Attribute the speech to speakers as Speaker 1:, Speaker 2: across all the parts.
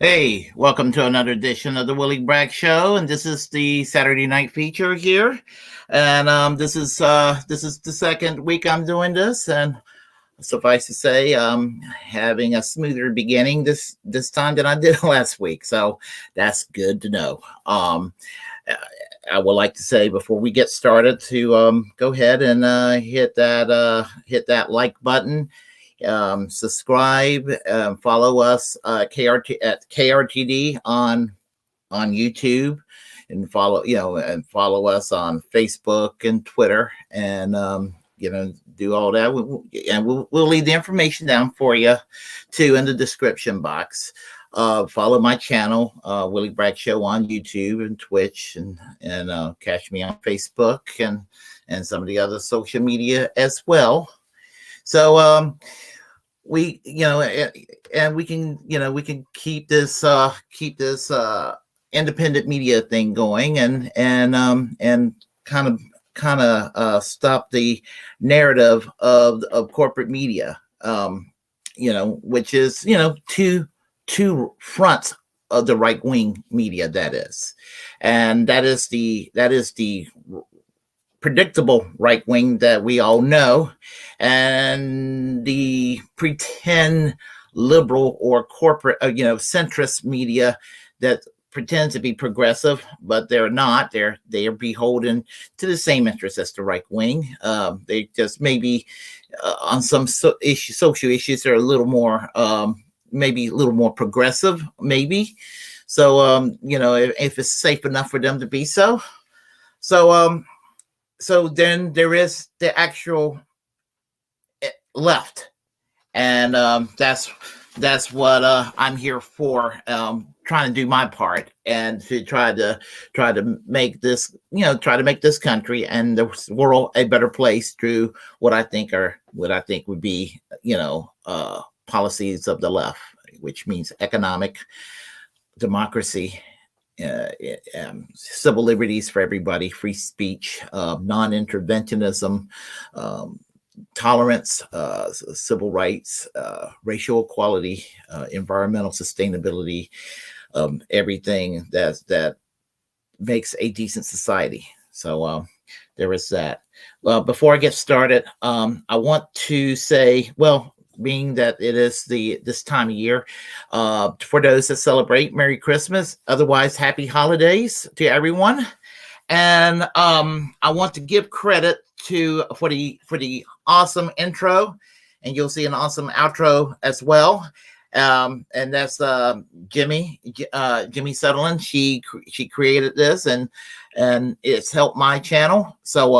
Speaker 1: Hey, welcome to another edition of the Willie Bragg Show, and this is the Saturday night feature here. And this is the second week I'm doing this, and suffice to say, having a smoother beginning this time than I did last week. So that's good to know. I would like to say before we get started to go ahead and hit that like button, subscribe, follow us KRT at KRTD on YouTube, and follow us on Facebook and Twitter, and do all that. We'll leave the information down for you too in the description box. Follow my channel, Willie Bragg Show, on YouTube and Twitch, and catch me on Facebook and some of the other social media as well. So we can keep this independent media thing going, and kind of stop the narrative of corporate media, which is two fronts of the right wing media, that is, and that is the predictable right wing that we all know, and the pretend liberal or corporate, centrist media that pretends to be progressive, but they're not. They are beholden to the same interests as the right wing. They just maybe on some social issues are a little more, maybe a little more progressive, maybe. So if it's safe enough for them to be so. So then there is the actual left, and that's what I'm here for, trying to do my part, and to try to make this country and the world a better place through what I think would be policies of the left, which means economic democracy, civil liberties for everybody, free speech, non-interventionism, tolerance, civil rights, racial equality, environmental sustainability, everything that makes a decent society. So there is that. Well, before I get started, I want to say, well, being that it is this time of year, for those that celebrate, Merry Christmas, otherwise Happy Holidays to everyone. And I want to give credit for the awesome intro, and you'll see an awesome outro as well. And that's Jimmy Sutherland. She created this, and it's helped my channel. So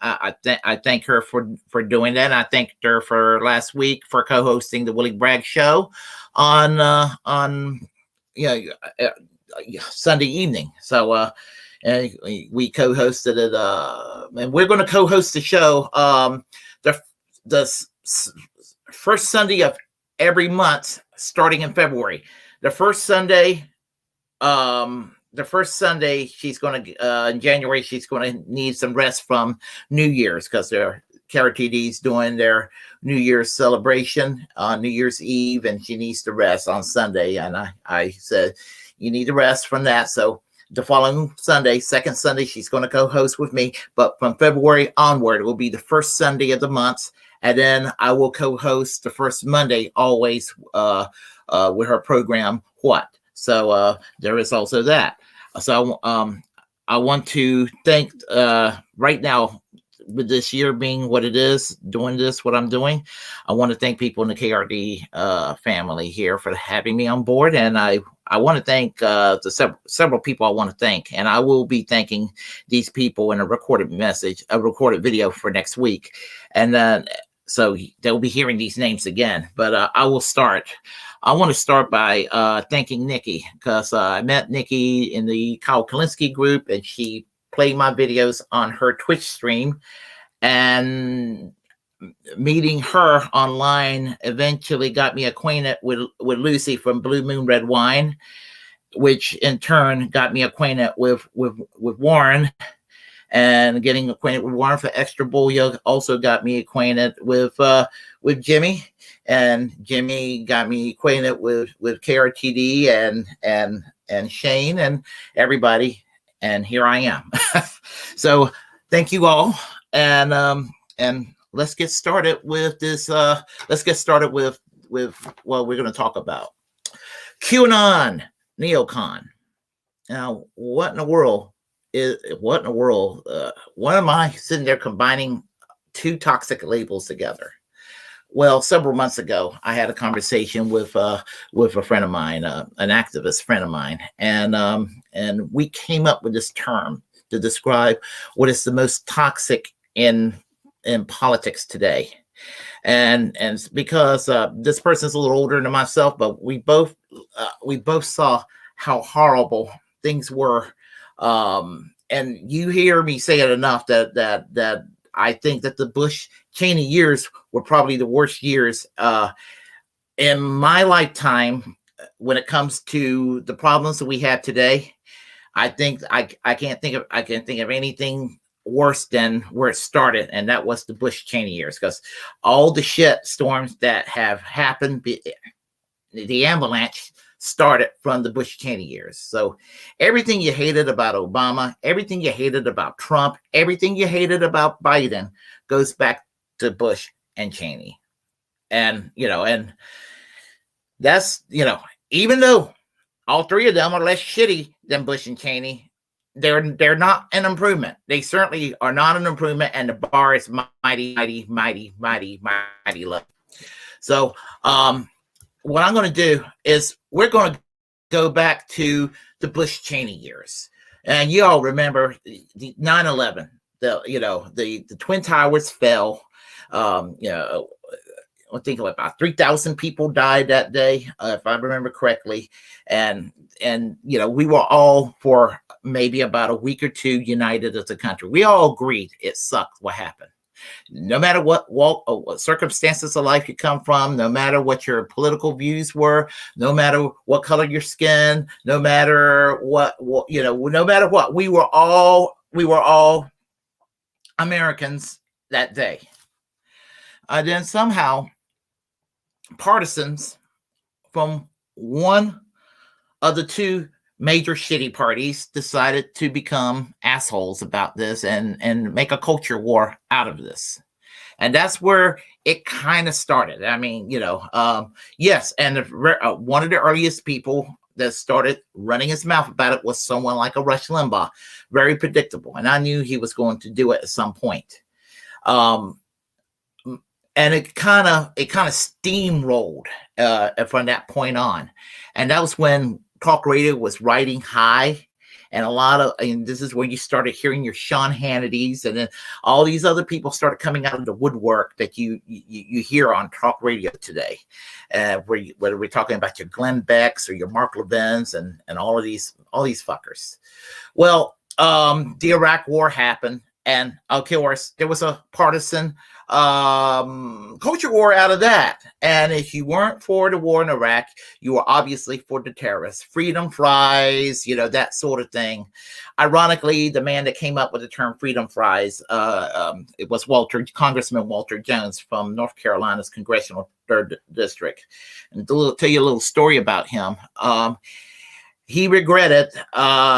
Speaker 1: I thank her for doing that. And I thanked her for last week for co-hosting the Willie Bragg Show on Sunday evening. So and we co-hosted it, and we're going to co-host the show the first Sunday of every month starting in February. The first Sunday she's going to in January, she's going to need some rest from New Year's, because their KRTD's doing their New Year's celebration on New Year's Eve, and she needs to rest on Sunday. And I said, you need to rest from that. So the following Sunday, second Sunday, she's going to co-host with me. But from February onward, it will be the first Sunday of the month, and then I will co-host the first Monday always with her program, What. So there is also that. So I want to thank, right now, with this year being what it is, doing this, what I'm doing, I want to thank people in the KRD family here for having me on board. And I want to thank the several people I want to thank. And I will be thanking these people in a recorded video for next week. And so they'll be hearing these names again. But I will start. I want to start by thanking Nikki, because I met Nikki in the Kyle Kalinske group, and she played my videos on her Twitch stream, and meeting her online eventually got me acquainted with Lucy from Blue Moon Red Wine, which in turn got me acquainted with Warren, and getting acquainted with Warren for Extra Booyah also got me acquainted with Jimmy, and Jimmy got me acquainted with KRTD and Shane and everybody, and here I am. So thank you all, and let's get started with this. Let's get started with what we're going to talk about. QAnonNeoCon. Now, what in the world? Why am I sitting there combining two toxic labels together? Well, several months ago, I had a conversation with a friend of mine, an activist friend of mine, and we came up with this term to describe what is the most toxic in politics today. And because this person's a little older than myself, but we both saw how horrible things were. And you hear me say it enough that I think that the Bush-Cheney years were probably the worst years in my lifetime when it comes to the problems that we have today. I think I can't think of anything worse than where it started, and that was the Bush-Cheney years, because all the shit storms that have happened, the avalanche started from the Bush-Cheney years. So everything you hated about Obama, everything you hated about Trump, everything you hated about Biden goes back to Bush and Cheney. And, and that's, even though all three of them are less shitty than Bush and Cheney, they're not an improvement. They certainly are not an improvement, and the bar is mighty, mighty, mighty, mighty, mighty low. So, what I'm going to do is we're going to go back to the Bush-Cheney years, and you all remember the 9/11. The Twin Towers fell. I think about 3,000 people died that day, if I remember correctly, and we were all for maybe about a week or two united as a country. We all agreed it sucked what happened. No matter what circumstances of life you come from, no matter what your political views were, no matter what color your skin, no matter what, no matter what, we were all Americans that day. Then somehow partisans from one of the two major shitty parties decided to become assholes about this and make a culture war out of this. And that's where it kind of started. I mean, yes. And one of the earliest people that started running his mouth about it was someone like a Rush Limbaugh. Very predictable. And I knew he was going to do it at some point. And it kind of steamrolled from that point on. And that was when talk radio was riding high, and this is where you started hearing your Sean Hannitys, and then all these other people started coming out of the woodwork that you hear on talk radio today, whether we're talking about your Glenn Becks or your Mark Levins and all these fuckers. Well, the Iraq War happened, and of course there was a partisan culture war out of that. And if you weren't for the war in Iraq, you were obviously for the terrorists. Freedom fries, that sort of thing. Ironically, the man that came up with the term freedom fries, it was Congressman Walter Jones from North Carolina's Congressional 3rd District. And to tell you a little story about him, he regretted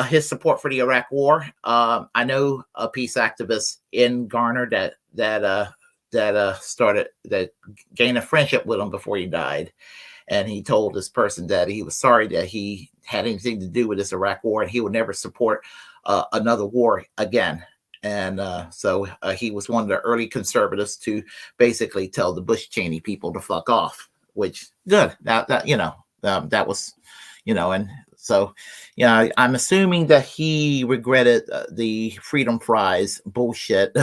Speaker 1: his support for the Iraq War. I know a peace activist in Garner that gained a friendship with him before he died. And he told this person that he was sorry that he had anything to do with this Iraq War, and he would never support another war again. And so he was one of the early conservatives to basically tell the Bush-Cheney people to fuck off, which good. That was, and so, I'm assuming that he regretted the freedom fries bullshit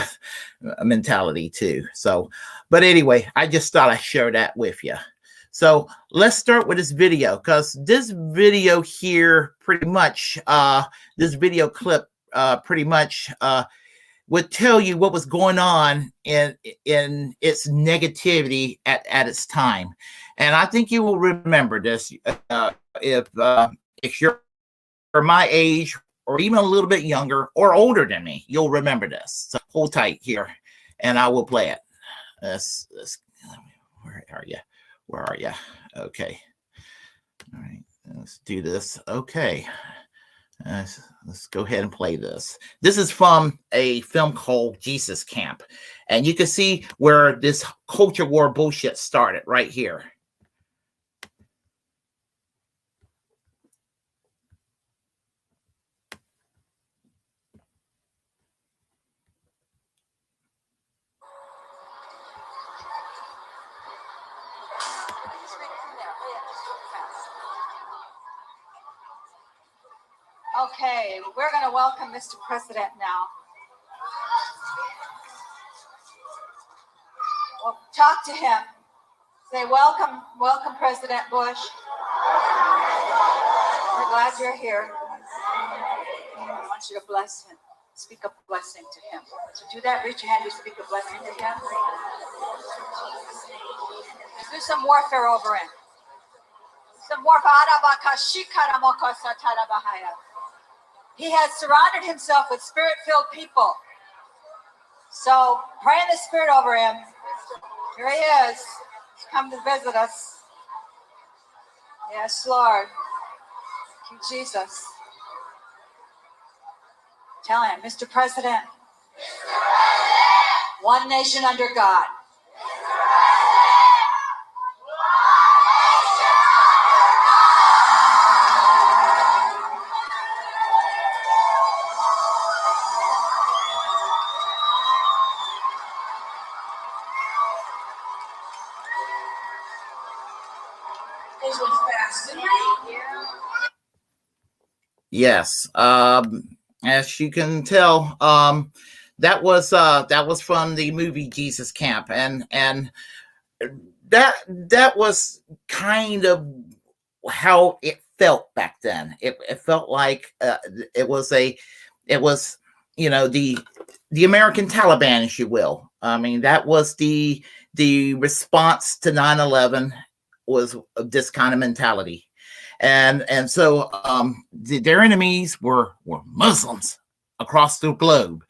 Speaker 1: mentality too. So, but anyway, I just thought I'd share that with you. So let's start with this video, because this video here pretty much, this video clip pretty much would tell you what was going on in its negativity at its time. And I think you will remember this if you're my age or even a little bit younger or older than me, you'll remember this. So hold tight here, and I will play it. Where are you? Where are you? Okay. All right. Let's do this. Okay. Let's go ahead and play this. This is from a film called Jesus Camp. And you can see where this culture war bullshit started right here.
Speaker 2: Okay, we're going to welcome Mr. President now. We'll talk to him. Say, welcome, President Bush. We're glad you're here. I want you to bless him. Speak a blessing to him. Would you do that? Reach your hand to speak a blessing to him. Do some warfare over him. Some warfare. He has surrounded himself with spirit-filled people. So pray in the spirit over him. Here he is. He's come to visit us. Yes, Lord. Thank you, Jesus. Tell him, Mr. President, one nation under God.
Speaker 1: Yes. As you can tell, that was from the movie Jesus Camp, and that was kind of how it felt back then. It felt like it was the American Taliban, if you will. I mean, that was the response to 9/11 was this kind of mentality. And so their enemies were Muslims across the globe.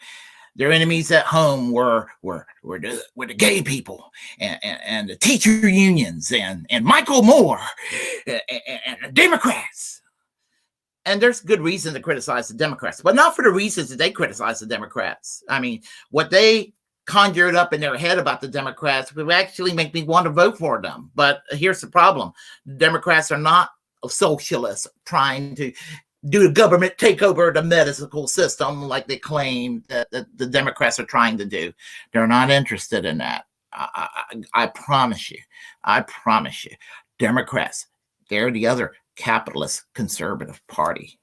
Speaker 1: Their enemies at home were the gay people and the teacher unions and Michael Moore and the Democrats. And there's good reason to criticize the Democrats, but not for the reasons that they criticize the Democrats. I mean, what they conjured up in their head about the Democrats would actually make me want to vote for them. But here's the problem. The Democrats are not socialists trying to do a government takeover of the medical system like they claim that the Democrats are trying to do. They're not interested in that. I promise you. I promise you. Democrats, they're the other capitalist conservative party.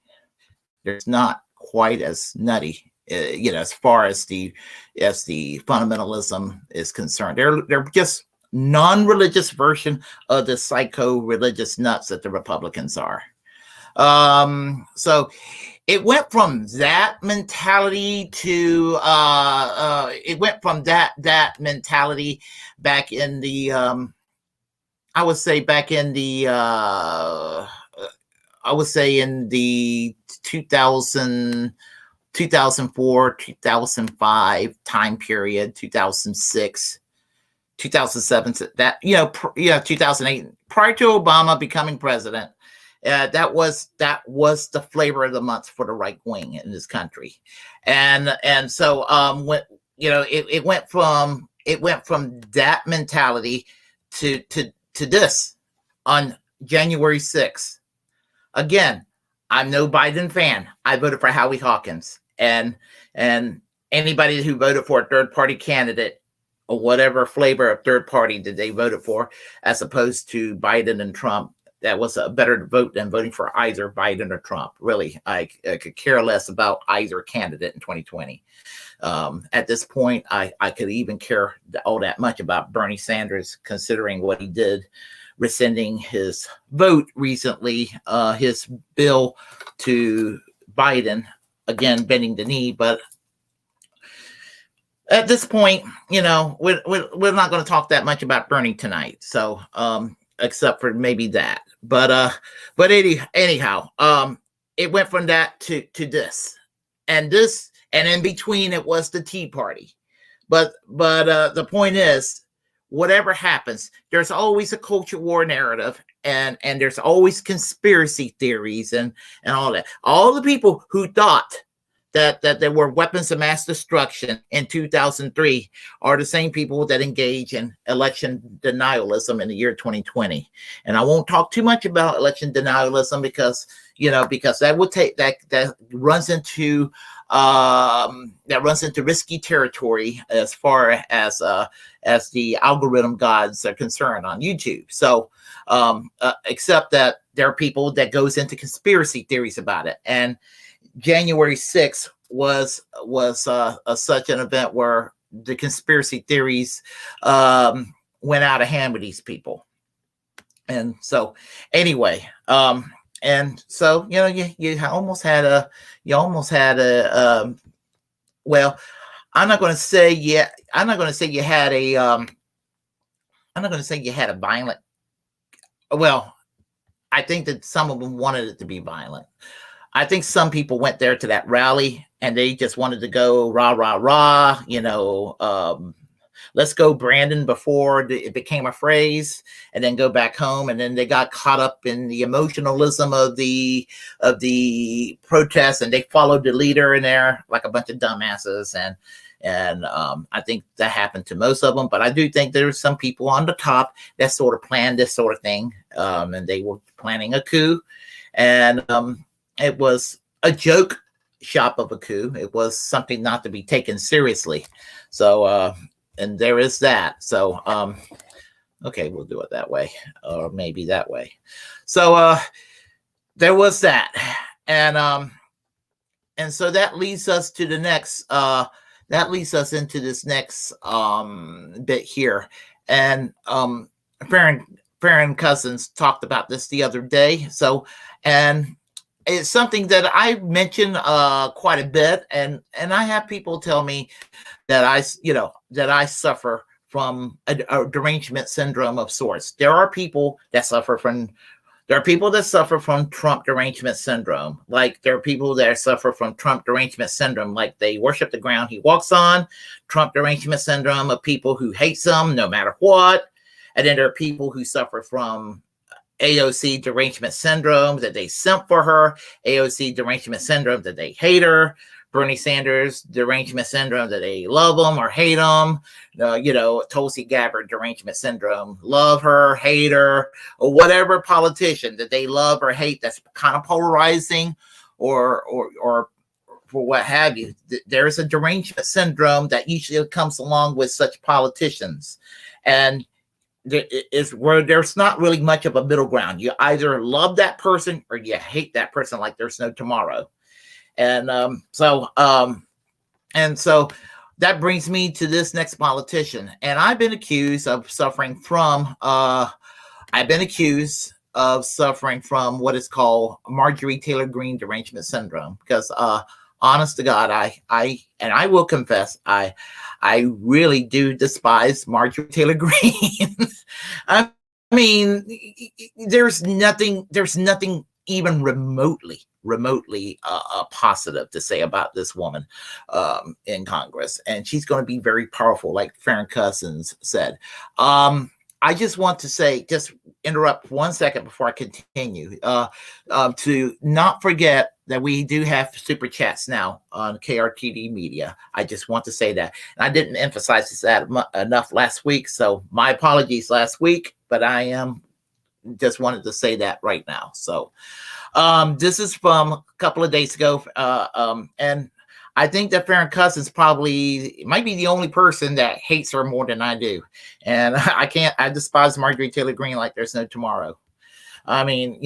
Speaker 1: It's not quite as nutty, as far as the fundamentalism is concerned. They're just non-religious version of the psycho-religious nuts that the Republicans are. So it went from that mentality to mentality back in the I would say in the 2004, 2005 time period, 2006, 2007, 2008, prior to Obama becoming president. That was the flavor of the month for the right wing in this country, and so it went from that mentality to this on January 6th. Again, I'm no Biden fan. I voted for Howie Hawkins, and anybody who voted for a third party candidate or whatever flavor of third party that they voted for, as opposed to Biden and Trump, that was a better vote than voting for either Biden or Trump. Really, I could care less about either candidate in 2020. At this point, I could even care all that much about Bernie Sanders, considering what he did, rescinding his vote recently, his bill to Biden, again, bending the knee. But at this point, we're not going to talk that much about Bernie tonight. So, except for maybe that. But anyhow, it went from that to this, and in between it was the Tea Party. But the point is, whatever happens, there's always a culture war narrative, and there's always conspiracy theories and all that. All the people who thought that there were weapons of mass destruction in 2003 are the same people that engage in election denialism in the year 2020. And I won't talk too much about election denialism because that would take that runs into risky territory as far as the algorithm gods are concerned on YouTube. So except that there are people that goes into conspiracy theories about it. And January 6th was such an event where the conspiracy theories went out of hand with these people. And so anyway, and so you almost had a well, I'm not going to say you had a violent. Well, I think that some of them wanted it to be violent. I think some people went there to that rally and they just wanted to go rah, rah, rah, let's go Brandon before it became a phrase, and then go back home. And then they got caught up in the emotionalism of the protests, and they followed the leader in there like a bunch of dumbasses. And I think that happened to most of them. But I do think there's some people on the top that sort of planned this sort of thing. And they were planning a coup. And it was a joke shop of a coup. It was something not to be taken seriously. So, and there is that. So, okay, we'll do it that way, or maybe that way. So, there was that. And so that leads us to the next, that leads us into this next bit here. And Farron Cousins talked about this the other day. So, and it's something that I mention quite a bit, and I have people tell me that I suffer from a derangement syndrome of sorts. There are people that suffer from Trump derangement syndrome. Like there are people that suffer from Trump derangement syndrome, like they worship the ground he walks on. Trump derangement syndrome of people who hate him no matter what. And then there are people who suffer from AOC derangement syndrome, that they simp for her. AOC derangement syndrome, that they hate her. Bernie Sanders derangement syndrome, that they love him or hate him. Tulsi Gabbard derangement syndrome, love her, hate her, or whatever politician that they love or hate that's kind of polarizing or for what have you. There's a derangement syndrome that usually comes along with such politicians. And is where there's not really much of a middle ground. You either love that person or you hate that person like there's no tomorrow. And so that brings me to this next politician. And I've been accused of suffering from what is called Marjorie Taylor Greene derangement syndrome. Because honest to God, I will confess, I really do despise Marjorie Taylor Greene. I mean, there's nothing even remotely positive to say about this woman in Congress, and she's going to be very powerful, like Farron Cousins said. I just want to say, just interrupt 1 second before I continue, to not forget that we do have super chats now on KRTD Media. I just want to say that. And I didn't emphasize this enough last week, so my apologies last week, but I just wanted to say that right now. So this is from a couple of days ago, and I think that Farron Cousins might be the only person that hates her more than I do. And I despise Marjorie Taylor Greene like there's no tomorrow. I mean,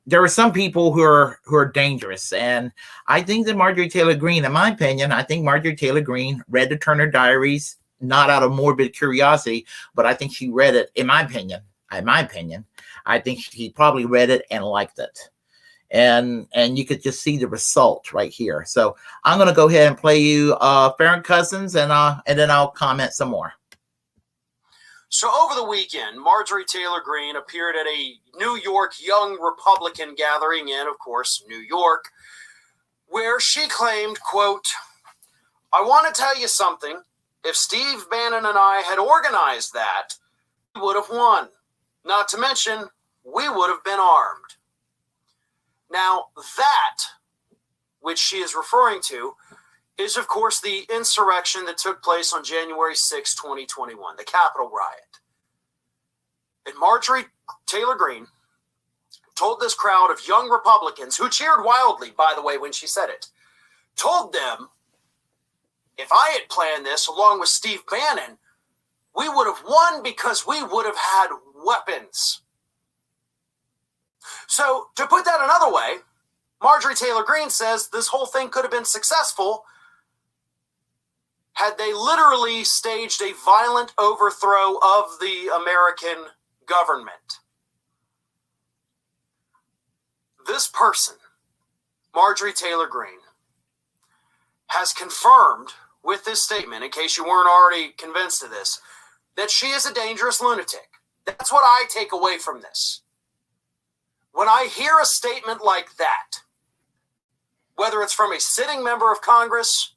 Speaker 1: there are some people who are dangerous. And I think that Marjorie Taylor Greene, in my opinion, I think Marjorie Taylor Greene read the Turner Diaries, not out of morbid curiosity, but I think she read it, in my opinion, I think she probably read it and liked it. And you could just see the result right here. So I'm going to go ahead and play you Farron Cousins, and then I'll comment some more.
Speaker 3: So over the weekend, Marjorie Taylor Greene appeared at a New York Young Republican gathering in, of course, New York, where she claimed, quote, "I want to tell you something. If Steve Bannon and I had organized that, we would have won. Not to mention, we would have been armed." Now, that, which she is referring to, is, of course, the insurrection that took place on January 6, 2021, the Capitol riot. And Marjorie Taylor Greene told this crowd of young Republicans, who cheered wildly, by the way, when she said it, told them, if I had planned this along with Steve Bannon, we would have won because we would have had weapons. So, to put that another way, Marjorie Taylor Greene says this whole thing could have been successful had they literally staged a violent overthrow of the American government. This person, Marjorie Taylor Greene, has confirmed with this statement, in case you weren't already convinced of this, that she is a dangerous lunatic. That's what I take away from this. When I hear a statement like that, whether it's from a sitting member of Congress,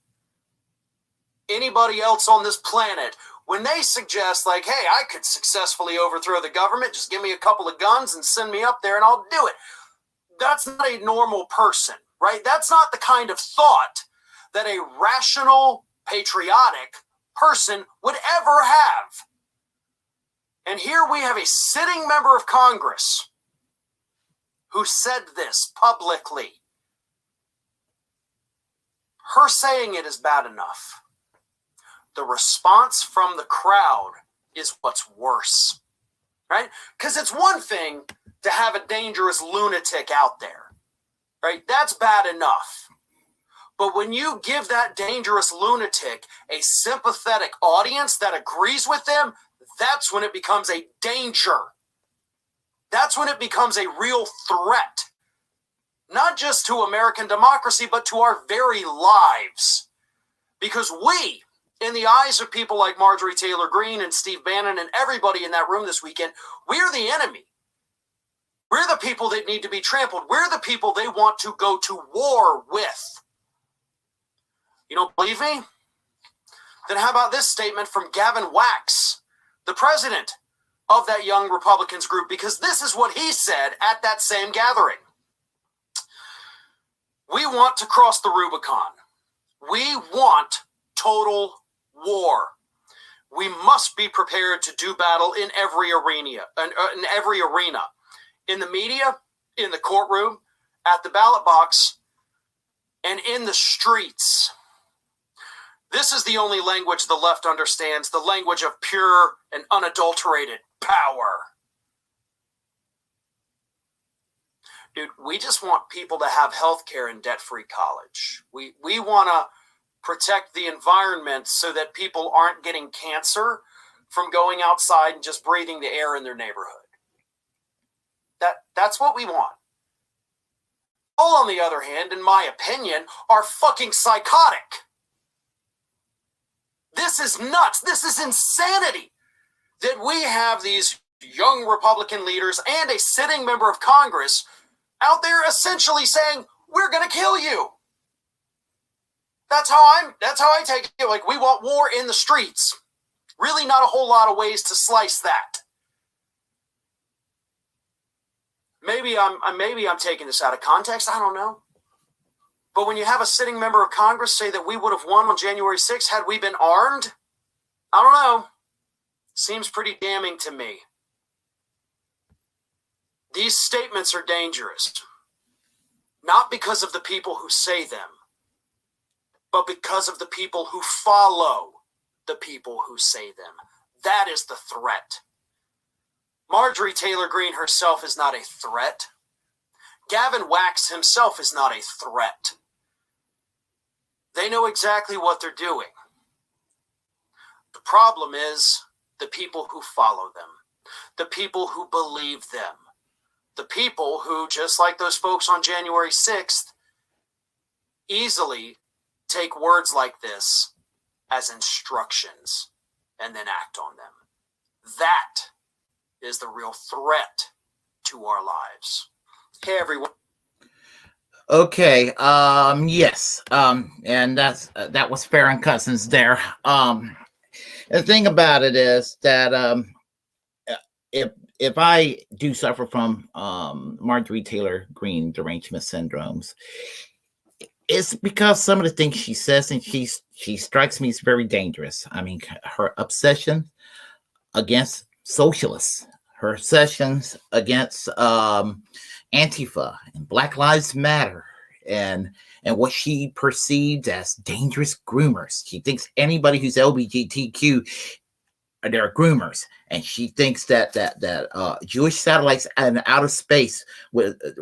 Speaker 3: anybody else on this planet, when they suggest, like, hey, I could successfully overthrow the government, just give me a couple of guns and send me up there and I'll do it. That's not a normal person, right? That's not the kind of thought that a rational, patriotic person would ever have. And here we have a sitting member of Congress who said this publicly. Her saying it is bad enough. The response from the crowd is what's worse, right? Because it's one thing to have a dangerous lunatic out there, right? That's bad enough. But when you give that dangerous lunatic a sympathetic audience that agrees with them, that's when it becomes a danger. That's when it becomes a real threat, not just to American democracy, but to our very lives. Because we, in the eyes of people like Marjorie Taylor Greene and Steve Bannon and everybody in that room this weekend, we're the enemy. We're the people that need to be trampled. We're the people they want to go to war with. You don't believe me? Then how about this statement from Gavin Wax, the president of that Young Republicans group, because this is what he said at that same gathering. We want to cross the Rubicon. We want total war. We must be prepared to do battle in every arena, in the media, in the courtroom, at the ballot box, and in the streets. This is the only language the left understands, the language of pure and unadulterated power. Dude, we just want people to have health care and debt-free college. We want to protect the environment so that people aren't getting cancer from going outside and just breathing the air in their neighborhood. That's what we want. All, on the other hand, in my opinion, are fucking psychotic. This is nuts. This is insanity that we have these young Republican leaders and a sitting member of Congress out there essentially saying, we're going to kill you. That's how I take it. Like, we want war in the streets. Really not a whole lot of ways to slice that. Maybe I'm taking this out of context. I don't know. But when you have a sitting member of Congress say that we would have won on January 6th had we been armed, I don't know. Seems pretty damning to me. These statements are dangerous, not because of the people who say them, but because of the people who follow the people who say them. That is the threat. Marjorie Taylor Greene herself is not a threat. Gavin Wax himself is not a threat. They know exactly what they're doing. The problem is the people who follow them, the people who believe them, the people who, just like those folks on January 6th, easily take words like this as instructions and then act on them. That is the real threat to our lives. Hey, everyone.
Speaker 1: Okay. Yes. And that was Farron Cousins there. The thing about it is that if I do suffer from Marjorie Taylor Greene derangement syndromes, it's because some of the things she says, and she strikes me as very dangerous. I mean, her obsession against socialists, her obsessions against Antifa and Black Lives Matter, and what she perceived as dangerous groomers. She thinks anybody who's LGBTQ, they're groomers, and she thinks that Jewish satellites in outer space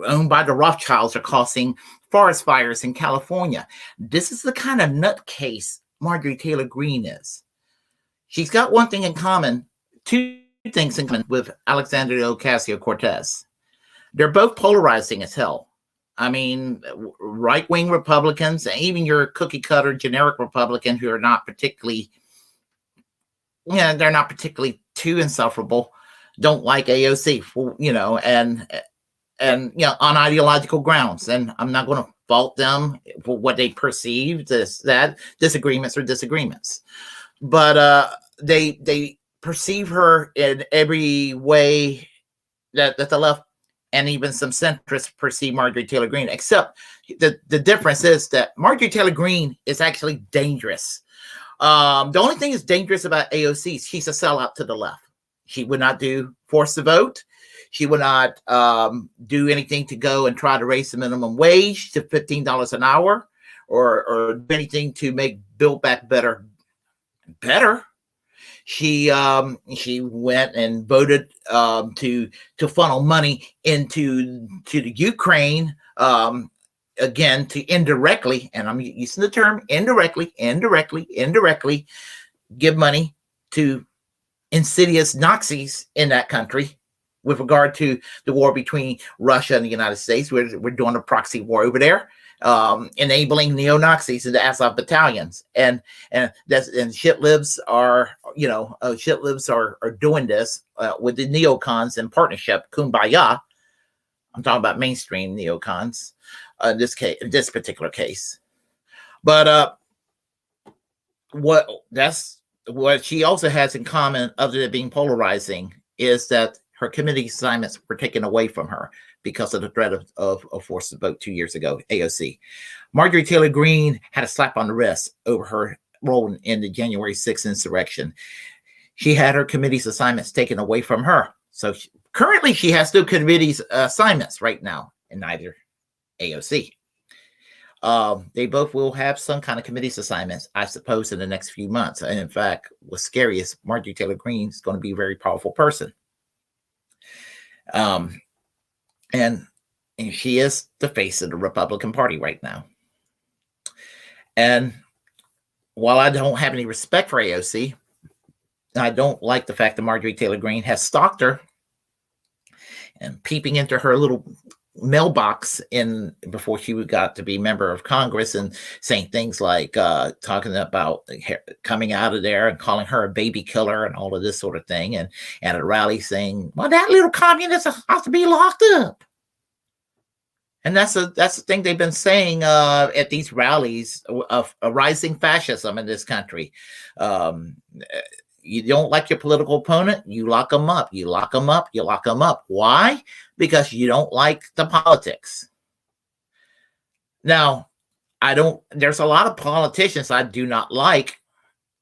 Speaker 1: owned by the Rothschilds are causing forest fires in California. This is the kind of nutcase Marjorie Taylor Greene is. She's got one thing in common, two things in common with Alexandria Ocasio-Cortez. They're both polarizing as hell. I mean, right-wing Republicans, and even your cookie-cutter generic Republican who are not particularly, they're not particularly too insufferable, don't like AOC, and on ideological grounds. And I'm not going to fault them for what they perceive that disagreements are disagreements. But they perceive her in every way that the left and even some centrists perceive Marjorie Taylor Greene, except the difference is that Marjorie Taylor Greene is actually dangerous. The only thing that's dangerous about AOC is she's a sellout to the left. She would not force the vote. She would not do anything to go and try to raise the minimum wage to $15 an hour, or do anything to make Build Back Better. She went and voted to funnel money into the Ukraine, again, to indirectly, and I'm using the term indirectly, give money to insidious Nazis in that country with regard to the war between Russia and the United States. We're doing a proxy war over there, enabling neo-Nazis into Azov battalions, and shitlibs are doing this with the neocons in partnership, kumbaya. I'm talking about mainstream neocons in this particular case. But what she also has in common, other than being polarizing, is that her committee assignments were taken away from her because of the threat of forced vote 2 years ago, AOC. Marjorie Taylor Greene had a slap on the wrist over her role in the January 6th insurrection. She had her committee's assignments taken away from her. So currently she has no committee's assignments right now, and neither AOC. They both will have some kind of committee's assignments, I suppose, in the next few months. And in fact, what's scary is Marjorie Taylor Greene is going to be a very powerful person. And she is the face of the Republican Party right now. And while I don't have any respect for AOC, I don't like the fact that Marjorie Taylor Greene has stalked her and peeping into her little mailbox before she got to be member of Congress, and saying things like talking about coming out of there and calling her a baby killer and all of this sort of thing, and at a rally saying, well, that little communist ought to be locked up. And that's the thing they've been saying at these rallies of a rising fascism in this country. You don't like your political opponent, you lock them up. You lock them up. You lock them up. Why? Because you don't like the politics. Now, there's a lot of politicians I do not like.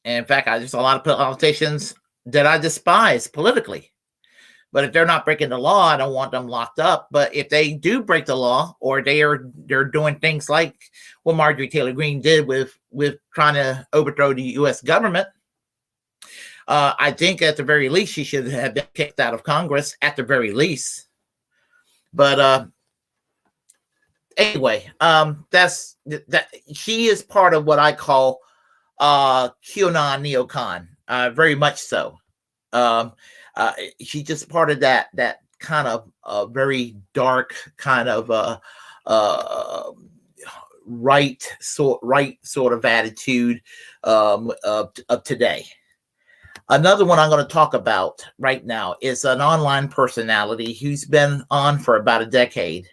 Speaker 1: And in fact, there's a lot of politicians that I despise politically. But if they're not breaking the law, I don't want them locked up. But if they do break the law, or they're doing things like what Marjorie Taylor Greene did with trying to overthrow the U.S. government, I think at the very least she should have been kicked out of Congress, at the very least. But anyway, that she is part of what I call QAnonNeoCon, very much so. She's just part of that kind of very dark kind of right sort of attitude of today. Another one I'm going to talk about right now is an online personality who's been on for about a decade.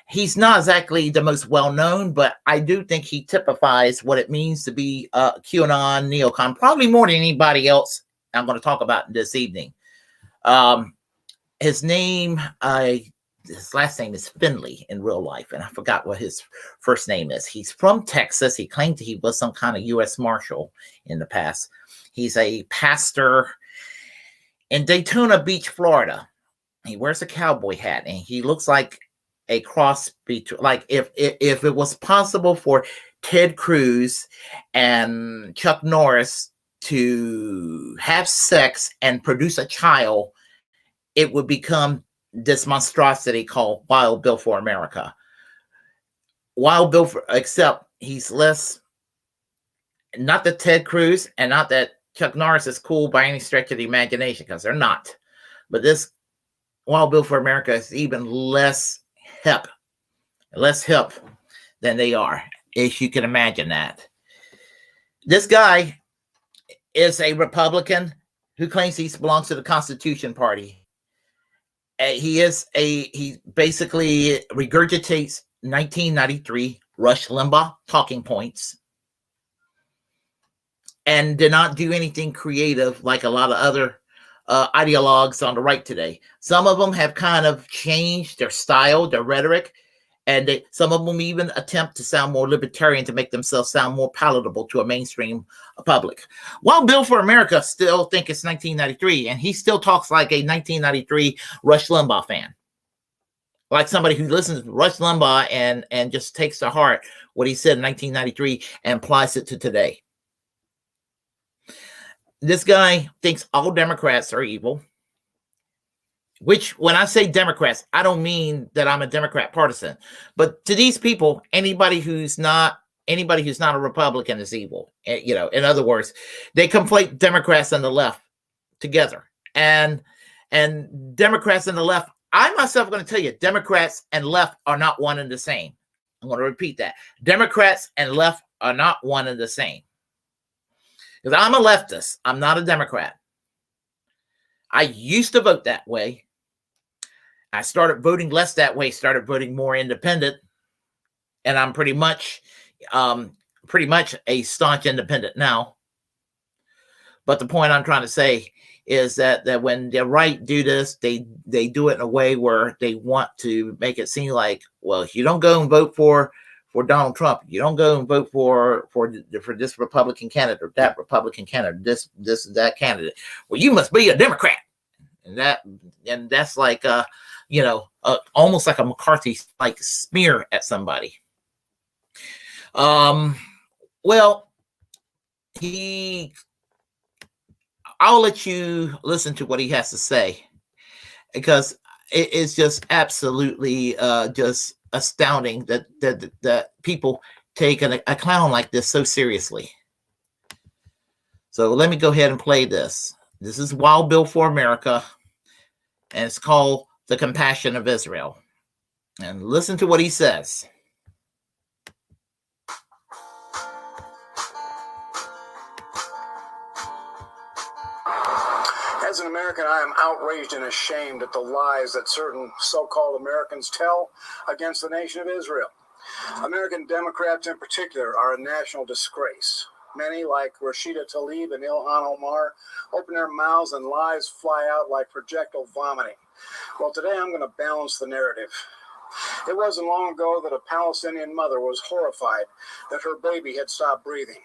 Speaker 1: He's not exactly the most well-known, but I do think he typifies what it means to be a QAnonNeoCon, probably more than anybody else I'm going to talk about this evening. His name, his last name is Finley in real life, and I forgot what his first name is. He's from Texas. He claimed he was some kind of U.S. Marshal in the past. He's a pastor in Daytona Beach, Florida. He wears a cowboy hat, and he looks like a cross between, like if it was possible for Ted Cruz and Chuck Norris to have sex and produce a child, it would become this monstrosity called Wild Bill for America. Wild Bill for, except he's less, not that Ted Cruz and not that Chuck Norris is cool by any stretch of the imagination, because they're not. But this Wild Bill for America is even less hip than they are, if you can imagine that. This guy is a Republican who claims he belongs to the Constitution Party. He basically regurgitates 1993 Rush Limbaugh talking points and did not do anything creative like a lot of other ideologues on the right today. Some of them have kind of changed their style, their rhetoric, and some of them even attempt to sound more libertarian to make themselves sound more palatable to a mainstream public. While Bill for America still think it's 1993, and he still talks like a 1993 Rush Limbaugh fan, like somebody who listens to Rush Limbaugh and just takes to heart what he said in 1993 and applies it to today. This guy thinks all Democrats are evil, which when I say Democrats, I don't mean that I'm a Democrat partisan, but to these people, anybody who's not a Republican is evil. You know, in other words, they conflate Democrats and the left together, and Democrats and the left. I myself am going to tell you, Democrats and left are not one and the same. I'm going to repeat that. Democrats and left are not one and the same. Because I'm a leftist. I'm not a Democrat. I used to vote that way. I started voting less that way, started voting more independent. And I'm pretty much a staunch independent now. But the point I'm trying to say is that when the right do this, they do it in a way where they want to make it seem like, well, if you don't go and vote for Donald Trump, you don't go and vote for this Republican candidate or that Republican candidate, this that candidate, well, you must be a Democrat, and that's like almost like a McCarthy like smear at somebody. Well, I'll let you listen to what he has to say, because it is just absolutely just astounding that people take a clown like this so seriously. So let me go ahead and play this. This is Wild Bill for America, and it's called The Compassion of Israel. And listen to what he says.
Speaker 4: As an American, I am outraged and ashamed at the lies that certain so-called Americans tell against the nation of Israel. American Democrats in particular are a national disgrace. Many, like Rashida Tlaib and Ilhan Omar, open their mouths and lies fly out like projectile vomiting. Well, today I'm going to balance the narrative. It wasn't long ago that a Palestinian mother was horrified that her baby had stopped breathing.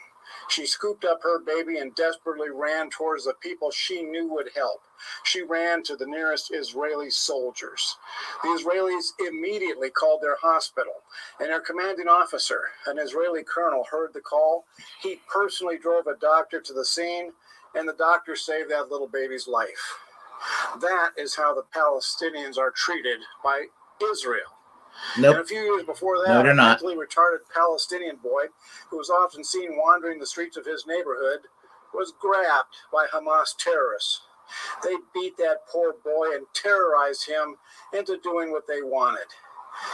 Speaker 4: She scooped up her baby and desperately ran towards the people she knew would help. She ran to the nearest Israeli soldiers. The Israelis immediately called their hospital, and their commanding officer, an Israeli colonel, heard the call. He personally drove a doctor to the scene, and the doctor saved that little baby's life. That is how the Palestinians are treated by Israel.
Speaker 1: Nope.
Speaker 4: And a few years before that,
Speaker 1: No, they're
Speaker 4: a
Speaker 1: not.
Speaker 4: mentally retarded Palestinian boy who was often seen wandering the streets of his neighborhood was grabbed by Hamas terrorists. They beat that poor boy and terrorized him into doing what they wanted.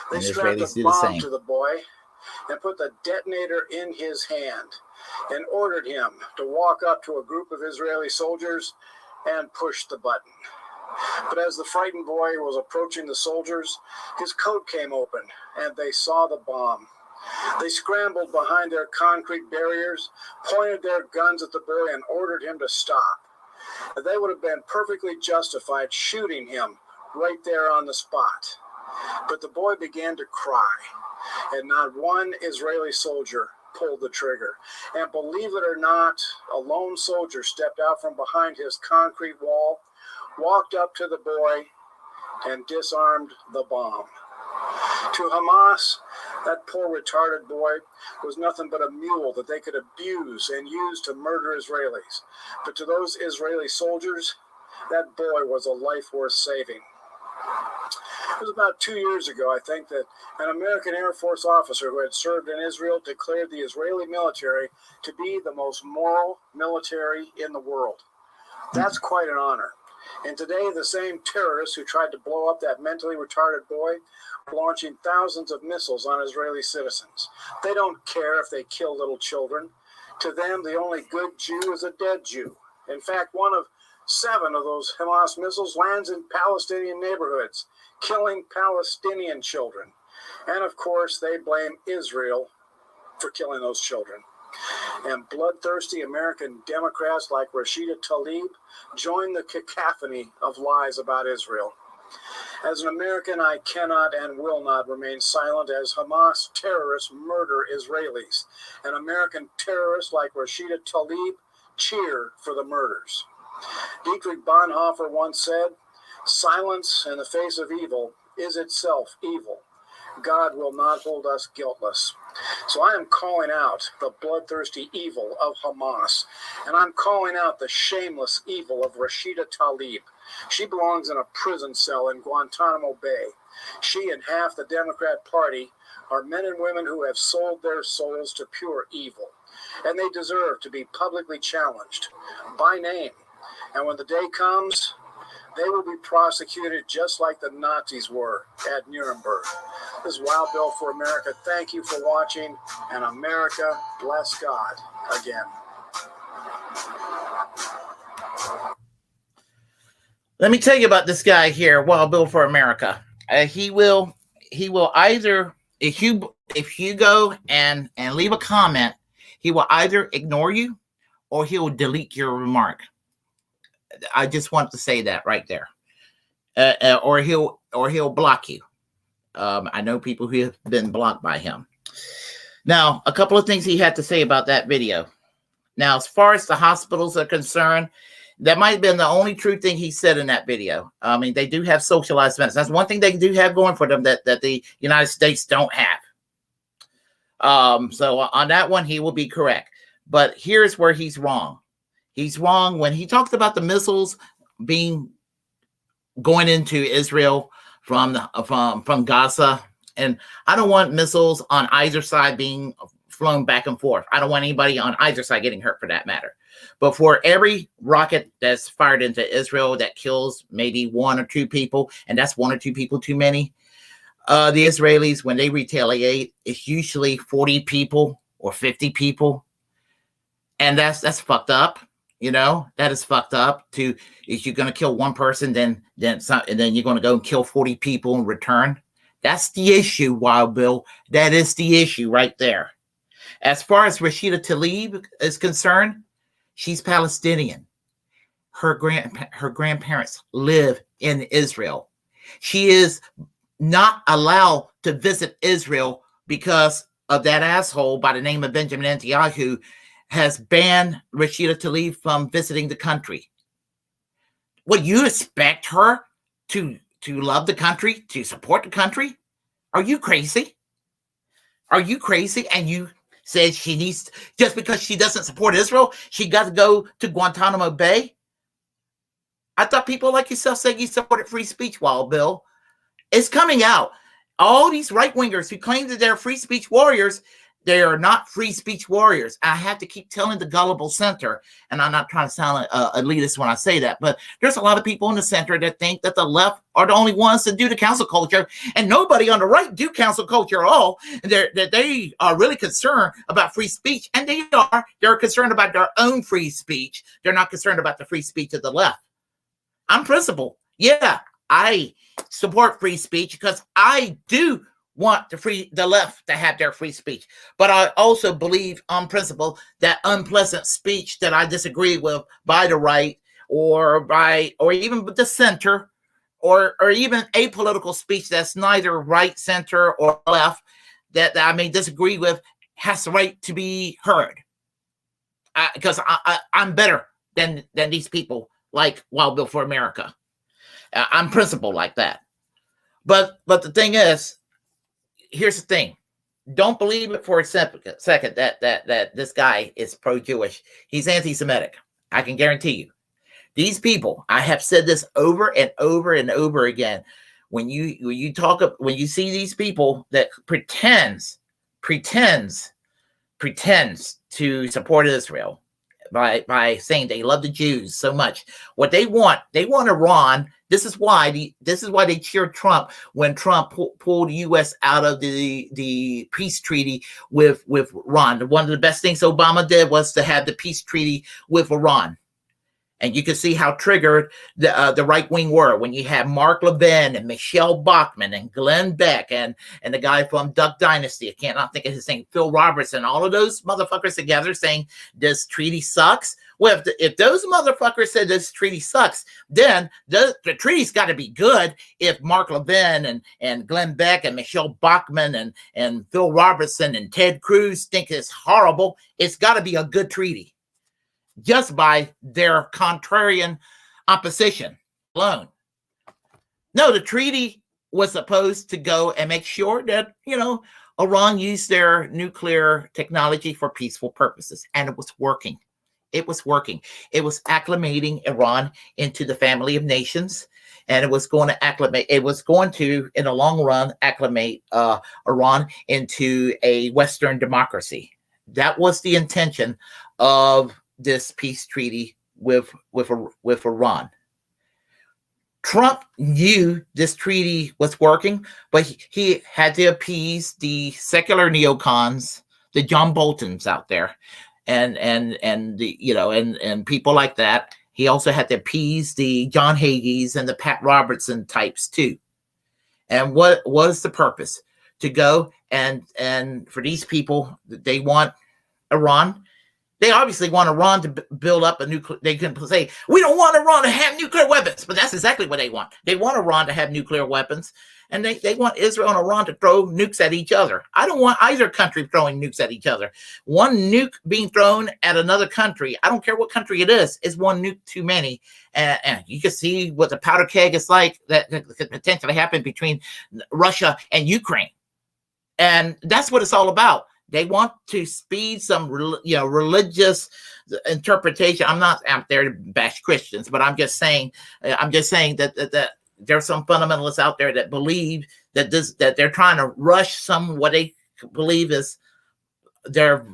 Speaker 4: They strapped a bomb to the boy, and put the detonator in his hand and ordered him to walk up to a group of Israeli soldiers and push the button. But as the frightened boy was approaching the soldiers, his coat came open and they saw the bomb. They scrambled behind their concrete barriers, pointed their guns at the boy and ordered him to stop. They would have been perfectly justified shooting him right there on the spot. But the boy began to cry, and not one Israeli soldier pulled the trigger. And believe it or not, a lone soldier stepped out from behind his concrete wall, walked up to the boy, and disarmed the bomb. To Hamas, that poor retarded boy was nothing but a mule that they could abuse and use to murder Israelis. But to those Israeli soldiers, that boy was a life worth saving. It was about 2 years ago, I think, that an American Air Force officer who had served in Israel declared the Israeli military to be the most moral military in the world. That's quite an honor. And today, the same terrorists who tried to blow up that mentally retarded boy are launching thousands of missiles on Israeli citizens. They don't care if they kill little children. To them, the only good Jew is a dead Jew. In fact, one of 7 of those Hamas missiles lands in Palestinian neighborhoods, killing Palestinian children. And of course, they blame Israel for killing those children. And bloodthirsty American Democrats like Rashida Tlaib join the cacophony of lies about Israel. As an American, I cannot and will not remain silent as Hamas terrorists murder Israelis. And American terrorists like Rashida Tlaib cheer for the murders. Dietrich Bonhoeffer once said, "Silence in the face of evil is itself evil. God will not hold us guiltless." So I am calling out the bloodthirsty evil of Hamas, and I'm calling out the shameless evil of Rashida Tlaib. She belongs in a prison cell in Guantanamo Bay. She and half the Democrat Party are men and women who have sold their souls to pure evil, and they deserve to be publicly challenged by name. And when the day comes, they will be prosecuted just like the Nazis were at Nuremberg. This is Wild Bill for America. Thank you for watching, and America bless God again.
Speaker 1: Let me tell you about this guy here, Wild Bill for America. He will either, if you go and leave a comment, he will either ignore you or he will delete your remark. I just want to say that right there. Or he'll block you. I know people who have been blocked by him. Now, a couple of things he had to say about that video. Now, as far as the hospitals are concerned, that might have been the only true thing he said in that video. I mean, they do have socialized medicine. That's one thing they do have going for them that the United States don't have. So on that one, he will be correct. But here's where he's wrong. He's wrong when he talks about the missiles going into Israel from Gaza. And I don't want missiles on either side being flown back and forth. I don't want anybody on either side getting hurt for that matter. But for every rocket that's fired into Israel that kills maybe 1 or 2 people, and that's 1 or 2 people too many, the Israelis, when they retaliate, it's usually 40 people or 50 people. And that's fucked up. You know, that is fucked up. If you're going to kill 1 person, then you're going to go and kill 40 people in return. That's the issue, Wild Bill. That is the issue right there. As far as Rashida Tlaib is concerned, she's Palestinian. Her grandparents live in Israel. She is not allowed to visit Israel because of that asshole by the name of Benjamin Netanyahu has banned Rashida Tlaib from visiting the country. Would you expect her to love the country, to support the country? Are you crazy? Are you crazy? And you said she needs, just because she doesn't support Israel, she got to go to Guantanamo Bay? I thought people like yourself said you supported free speech, Wild Bill. It's coming out. All these right-wingers who claim that they're free speech warriors, They are not free speech warriors. I have to keep telling the gullible center, and I'm not trying to sound elitist when I say that, but there's a lot of people in the center that think that the left are the only ones that do the council culture, and nobody on the right do council culture at all. That they are really concerned about free speech, and they are. They're concerned about their own free speech. They're not concerned about the free speech of the left. I'm principled. Yeah, I support free speech because I do want the left to have their free speech. But I also believe on principle that unpleasant speech that I disagree with by the right or even the center or even apolitical speech that's neither right, center, or left that I may disagree with has the right to be heard. Because I'm better than these people like Wild Bill for America. I'm principled like that. But the thing is, here's the thing. Don't believe it for a second that this guy is pro-Jewish. He's anti-Semitic. I can guarantee you. These people, I have said this over and over and over again. When you see these people that pretends to support Israel by saying they love the Jews so much, what they want Iran. This is why they cheered Trump when Trump pulled the U.S. out of the peace treaty with Iran. One of the best things Obama did was to have the peace treaty with Iran. And you can see how triggered the right wing were when you have Mark Levin and Michelle Bachmann and Glenn Beck and the guy from Duck Dynasty. I cannot think of his name, Phil Robertson, all of those motherfuckers together saying this treaty sucks. Well, if those motherfuckers said this treaty sucks, then the treaty's got to be good. If Mark Levin and Glenn Beck and Michelle Bachmann and Phil Robertson and Ted Cruz think it's horrible, it's got to be a good treaty. Just by their contrarian opposition alone. No, the treaty was supposed to go and make sure that, Iran used their nuclear technology for peaceful purposes. And it was working. It was working. It was acclimating Iran into the family of nations. And it was going to, in the long run, acclimate Iran into a Western democracy. That was the intention of this peace treaty with Iran. Trump knew this treaty was working, but he had to appease the secular neocons, the John Boltons out there, and people like that. He also had to appease the John Hagees and the Pat Robertson types too. And what was the purpose? To go and for these people, they want Iran. They obviously want Iran to build up a nuclear. They can say, we don't want Iran to have nuclear weapons, but that's exactly what they want. They want Iran to have nuclear weapons, and they want Israel and Iran to throw nukes at each other. I don't want either country throwing nukes at each other. One nuke being thrown at another country, I don't care what country it is one nuke too many. And you can see what the powder keg is like that could potentially happen between Russia and Ukraine. And that's what it's all about. They want to speed some, religious interpretation. I'm not out there to bash Christians, but I'm just saying that there's some fundamentalists out there that believe that they're trying to rush what they believe is their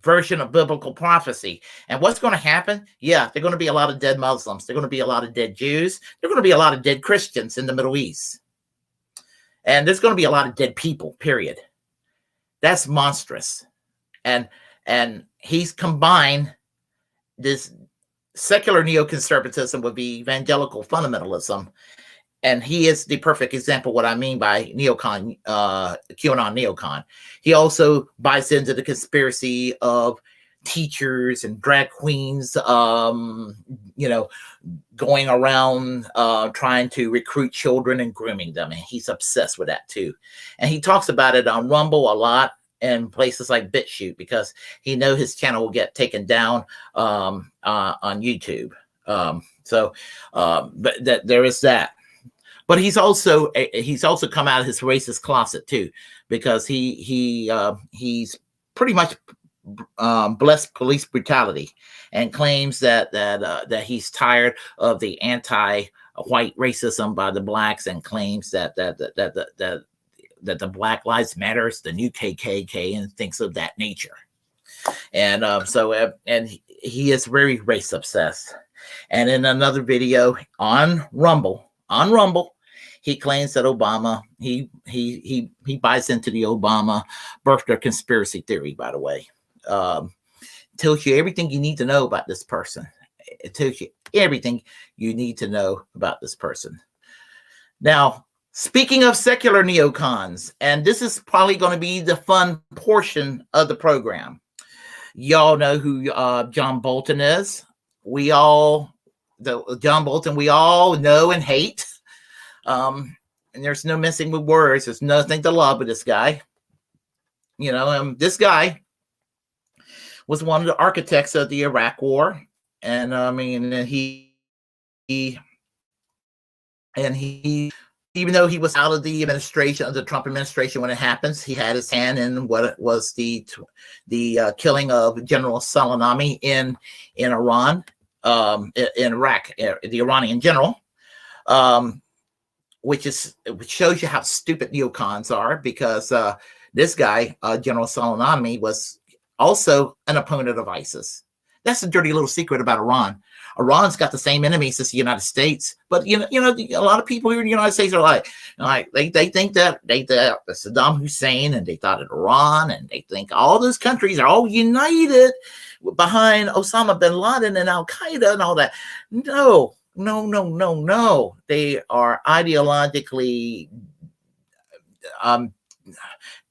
Speaker 1: version of biblical prophecy. And what's going to happen? Yeah, there are going to be a lot of dead Muslims. There are going to be a lot of dead Jews. There are going to be a lot of dead Christians in the Middle East. And there's going to be a lot of dead people, period. That's monstrous. And he's combined this secular neoconservatism with evangelical fundamentalism. And he is the perfect example of what I mean by neocon, QAnonNeoCon. He also buys into the conspiracy of teachers and drag queens, going around trying to recruit children and grooming them. And he's obsessed with that too. And he talks about it on Rumble a lot and places like BitChute because he knows his channel will get taken down on YouTube. But that there is that. But he's also come out of his racist closet too, because he's pretty much blessed police brutality and claims that he's tired of the anti-white racism by the blacks and claims that that the Black Lives Matters, the new KKK, and things of that nature. And and he is very race obsessed. And in another video on Rumble, he claims that Obama, he buys into the Obama birther conspiracy theory, by the way. Tells you everything you need to know about this person. It tells you everything you need to know about this person. Now, speaking of secular neocons, and this is probably going to be the fun portion of the program. Y'all know who John Bolton is. John Bolton, we all know and hate. And there's no messing with words. There's nothing to love with this guy. You know, this guy was one of the architects of the Iraq War. And I mean, he even though he was out of the administration, of the Trump administration when it happens, he had his hand in what it was the killing of General Soleimani in Iran, in Iraq, the Iranian general, which shows you how stupid neocons are, because this guy, General Soleimani, was also an opponent of ISIS. That's a dirty little secret about Iran. Iran's got the same enemies as the United States, but you know, a lot of people here in the United States are like they think that Saddam Hussein, and they thought of Iran, and they think all those countries are all united behind Osama bin Laden and Al Qaeda and all that. No. They are ideologically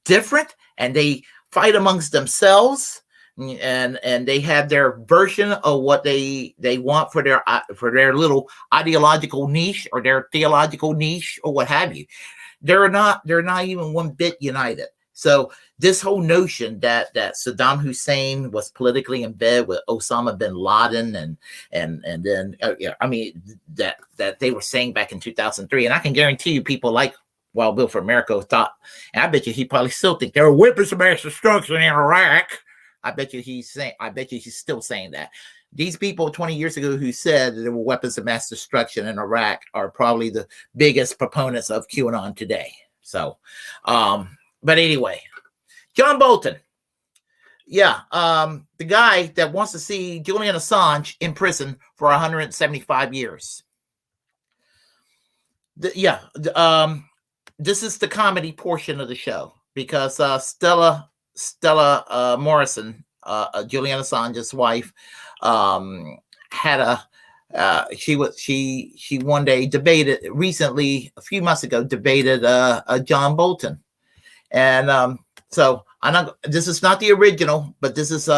Speaker 1: different, and they fight amongst themselves. And they have their version of what they want for their little ideological niche or their theological niche or what have you. They're not even one bit united. So this whole notion that Saddam Hussein was politically in bed with Osama bin Laden and then I mean that they were saying back in 2003, and I can guarantee you people like Wild Bill for America thought, and I bet you he probably still think there were weapons of mass destruction in Iraq. I bet you he's still saying that. These people 20 years ago who said that there were weapons of mass destruction in Iraq are probably the biggest proponents of QAnon today. So, but anyway, John Bolton. Yeah, the guy that wants to see Julian Assange in prison for 175 years. This is the comedy portion of the show, because Stella Morrison, Julian Assange's wife, had she one day debated recently, a few months ago, debated John Bolton, and so this is not the original, but this is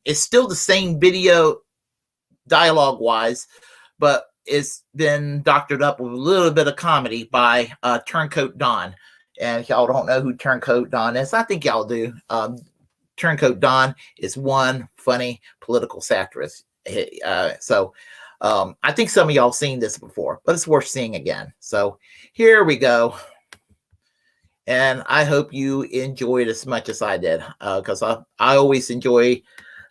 Speaker 1: it's still the same video dialogue wise, but it's been doctored up with a little bit of comedy by Turncoat Don. And y'all don't know who Turncoat Don is. I think y'all do. Turncoat Don is one funny political satirist. So I think some of y'all seen this before, but it's worth seeing again. So here we go. And I hope you enjoyed as much as I did, because I always enjoy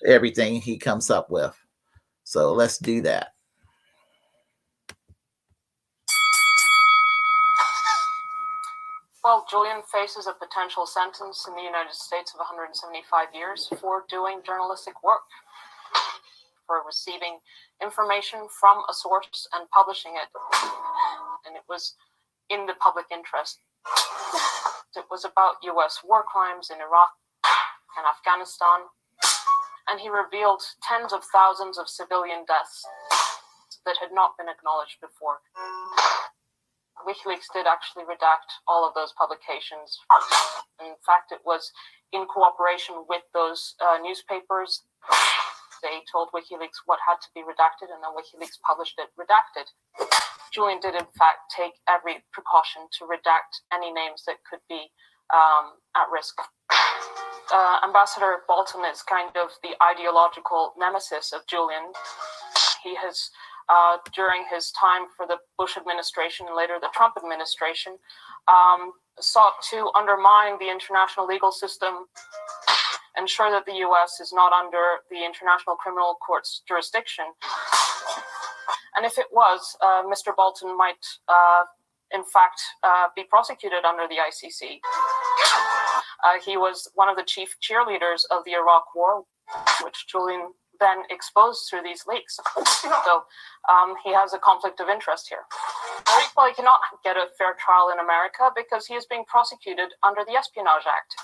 Speaker 1: everything he comes up with. So let's do that.
Speaker 5: Well, Julian faces a potential sentence in the United States of 175 years for doing journalistic work, for receiving information from a source and publishing it. And it was in the public interest. It was about U.S. war crimes in Iraq and Afghanistan. And he revealed tens of thousands of civilian deaths that had not been acknowledged before. WikiLeaks did actually redact all of those publications. In fact, it was in cooperation with those newspapers. They told WikiLeaks what had to be redacted, and then WikiLeaks published it redacted. Julian did, in fact, take every precaution to redact any names that could be at risk. Ambassador Bolton is kind of the ideological nemesis of Julian. He has, during his time for the Bush administration and later the Trump administration, sought to undermine the international legal system, ensure that the U.S. is not under the International Criminal Court's jurisdiction. And if it was, Mr. Bolton might in fact, be prosecuted under the ICC. He was one of the chief cheerleaders of the Iraq War, which Julian then exposed through these leaks. So he has a conflict of interest here. Well, he cannot get a fair trial in America because he is being prosecuted under the Espionage Act.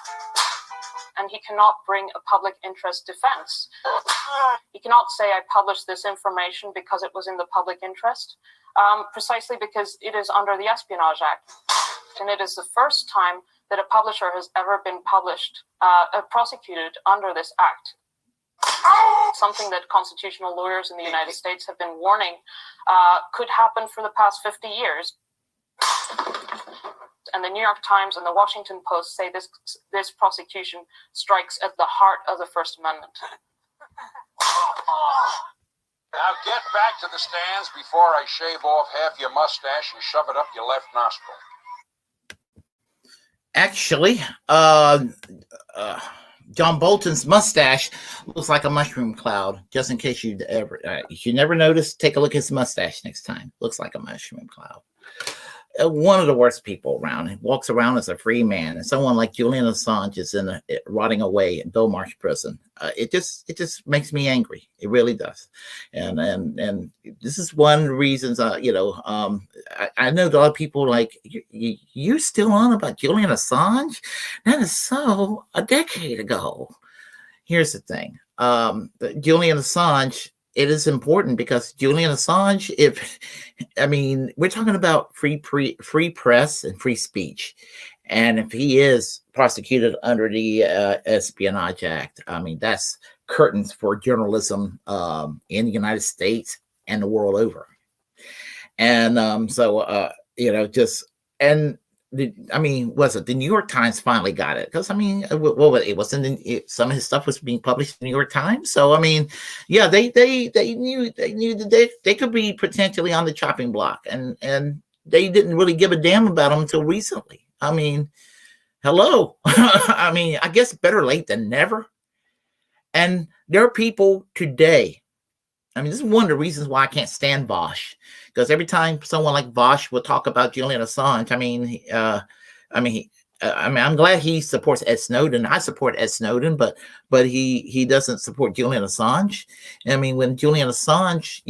Speaker 5: And he cannot bring a public interest defense. He cannot say, I published this information because it was in the public interest, precisely because it is under the Espionage Act. And it is the first time that a publisher has ever been prosecuted under this act. Something that constitutional lawyers in the United States have been warning could happen for the past 50 years. And the New York Times and the Washington Post say this prosecution strikes at the heart of the First Amendment.
Speaker 6: Now get back to the stands before I shave off half your mustache and shove it up your left nostril.
Speaker 1: Actually, John Bolton's mustache looks like a mushroom cloud. Just in case you never notice, take a look at his mustache next time. Looks like a mushroom cloud. One of the worst people around. He walks around as a free man, and someone like Julian Assange is rotting away in Belmarsh prison. It just makes me angry. It really does. And this is one of the reasons. I know a lot of people like you still on about Julian Assange. That is so a decade ago. Here's the thing. Julian Assange. It is important because Julian Assange, we're talking about free press and free speech. And if he is prosecuted under the Espionage Act, that's curtains for journalism in the United States and the world over. And was it the New York Times finally got it? Because it wasn't some of his stuff was being published in the New York Times. So they knew that they could be potentially on the chopping block, and they didn't really give a damn about them until recently. Hello, I guess better late than never. And there are people today. This is one of the reasons why I can't stand Vosh, because every time someone like Vosh will talk about Julian Assange, I'm glad he supports Ed Snowden. I support Ed Snowden, but he doesn't support Julian Assange. When Julian Assange,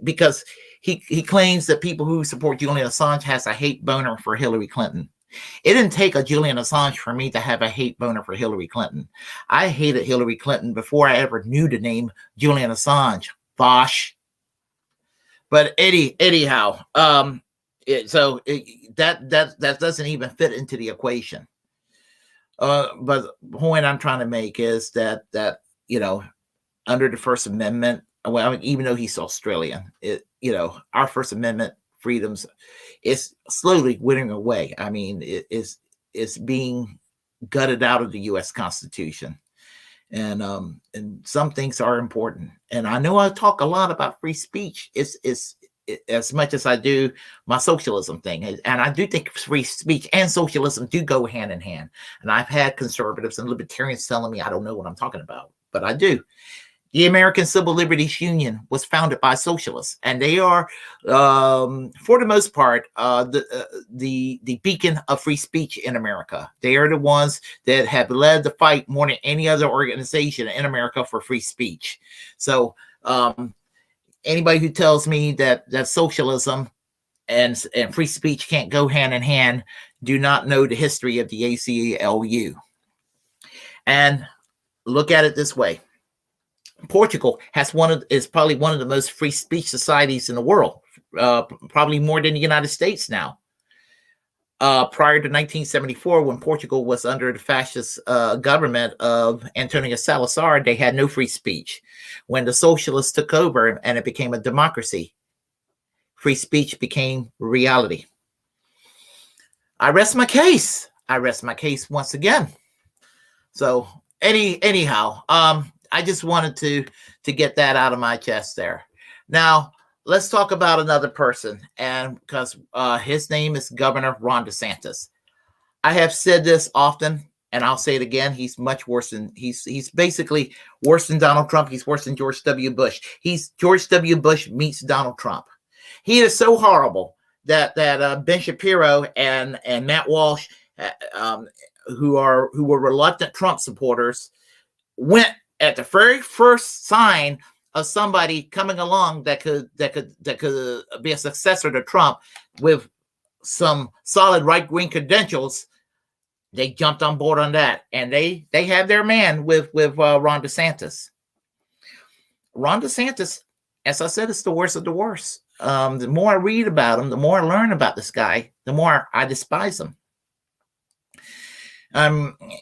Speaker 1: because he claims that people who support Julian Assange has a hate boner for Hillary Clinton. It didn't take a Julian Assange for me to have a hate boner for Hillary Clinton. I hated Hillary Clinton before I ever knew the name Julian Assange. Bosh. But anyhow, that doesn't even fit into the equation. But the point I'm trying to make is that under the First Amendment, even though he's Australian, our First Amendment freedoms is slowly withering away. It is being gutted out of the U.S. Constitution, and some things are important. And I know I talk a lot about free speech. It's as much as I do my socialism thing, and I do think free speech and socialism do go hand in hand. And I've had conservatives and libertarians telling me I don't know what I'm talking about, but I do. The American Civil Liberties Union was founded by socialists, and they are, for the most part, the beacon of free speech in America. They are the ones that have led the fight more than any other organization in America for free speech. So anybody who tells me that socialism and free speech can't go hand in hand do not know the history of the ACLU. And look at it this way. Portugal is probably one of the most free speech societies in the world, probably more than the United States now. Prior to 1974, when Portugal was under the fascist government of Antonio Salazar, they had no free speech. When the socialists took over and it became a democracy, free speech became reality. I rest my case. Once again. So anyhow, I just wanted to get that out of my chest there. Now, let's talk about another person, and because his name is Governor Ron DeSantis. I have said this often, and I'll say it again. He's much worse than he's basically worse than Donald Trump. He's worse than George W. Bush. He's George W. Bush meets Donald Trump. He is so horrible that Ben Shapiro and Matt Walsh, who were reluctant Trump supporters, went at the very first sign of somebody coming along that could be a successor to Trump with some solid right-wing credentials. They jumped on board on that, and they have their man with Ron DeSantis. Ron DeSantis, as I said, is the worst of the worst. The more I read about him, the more I learn about this guy, the more I despise him.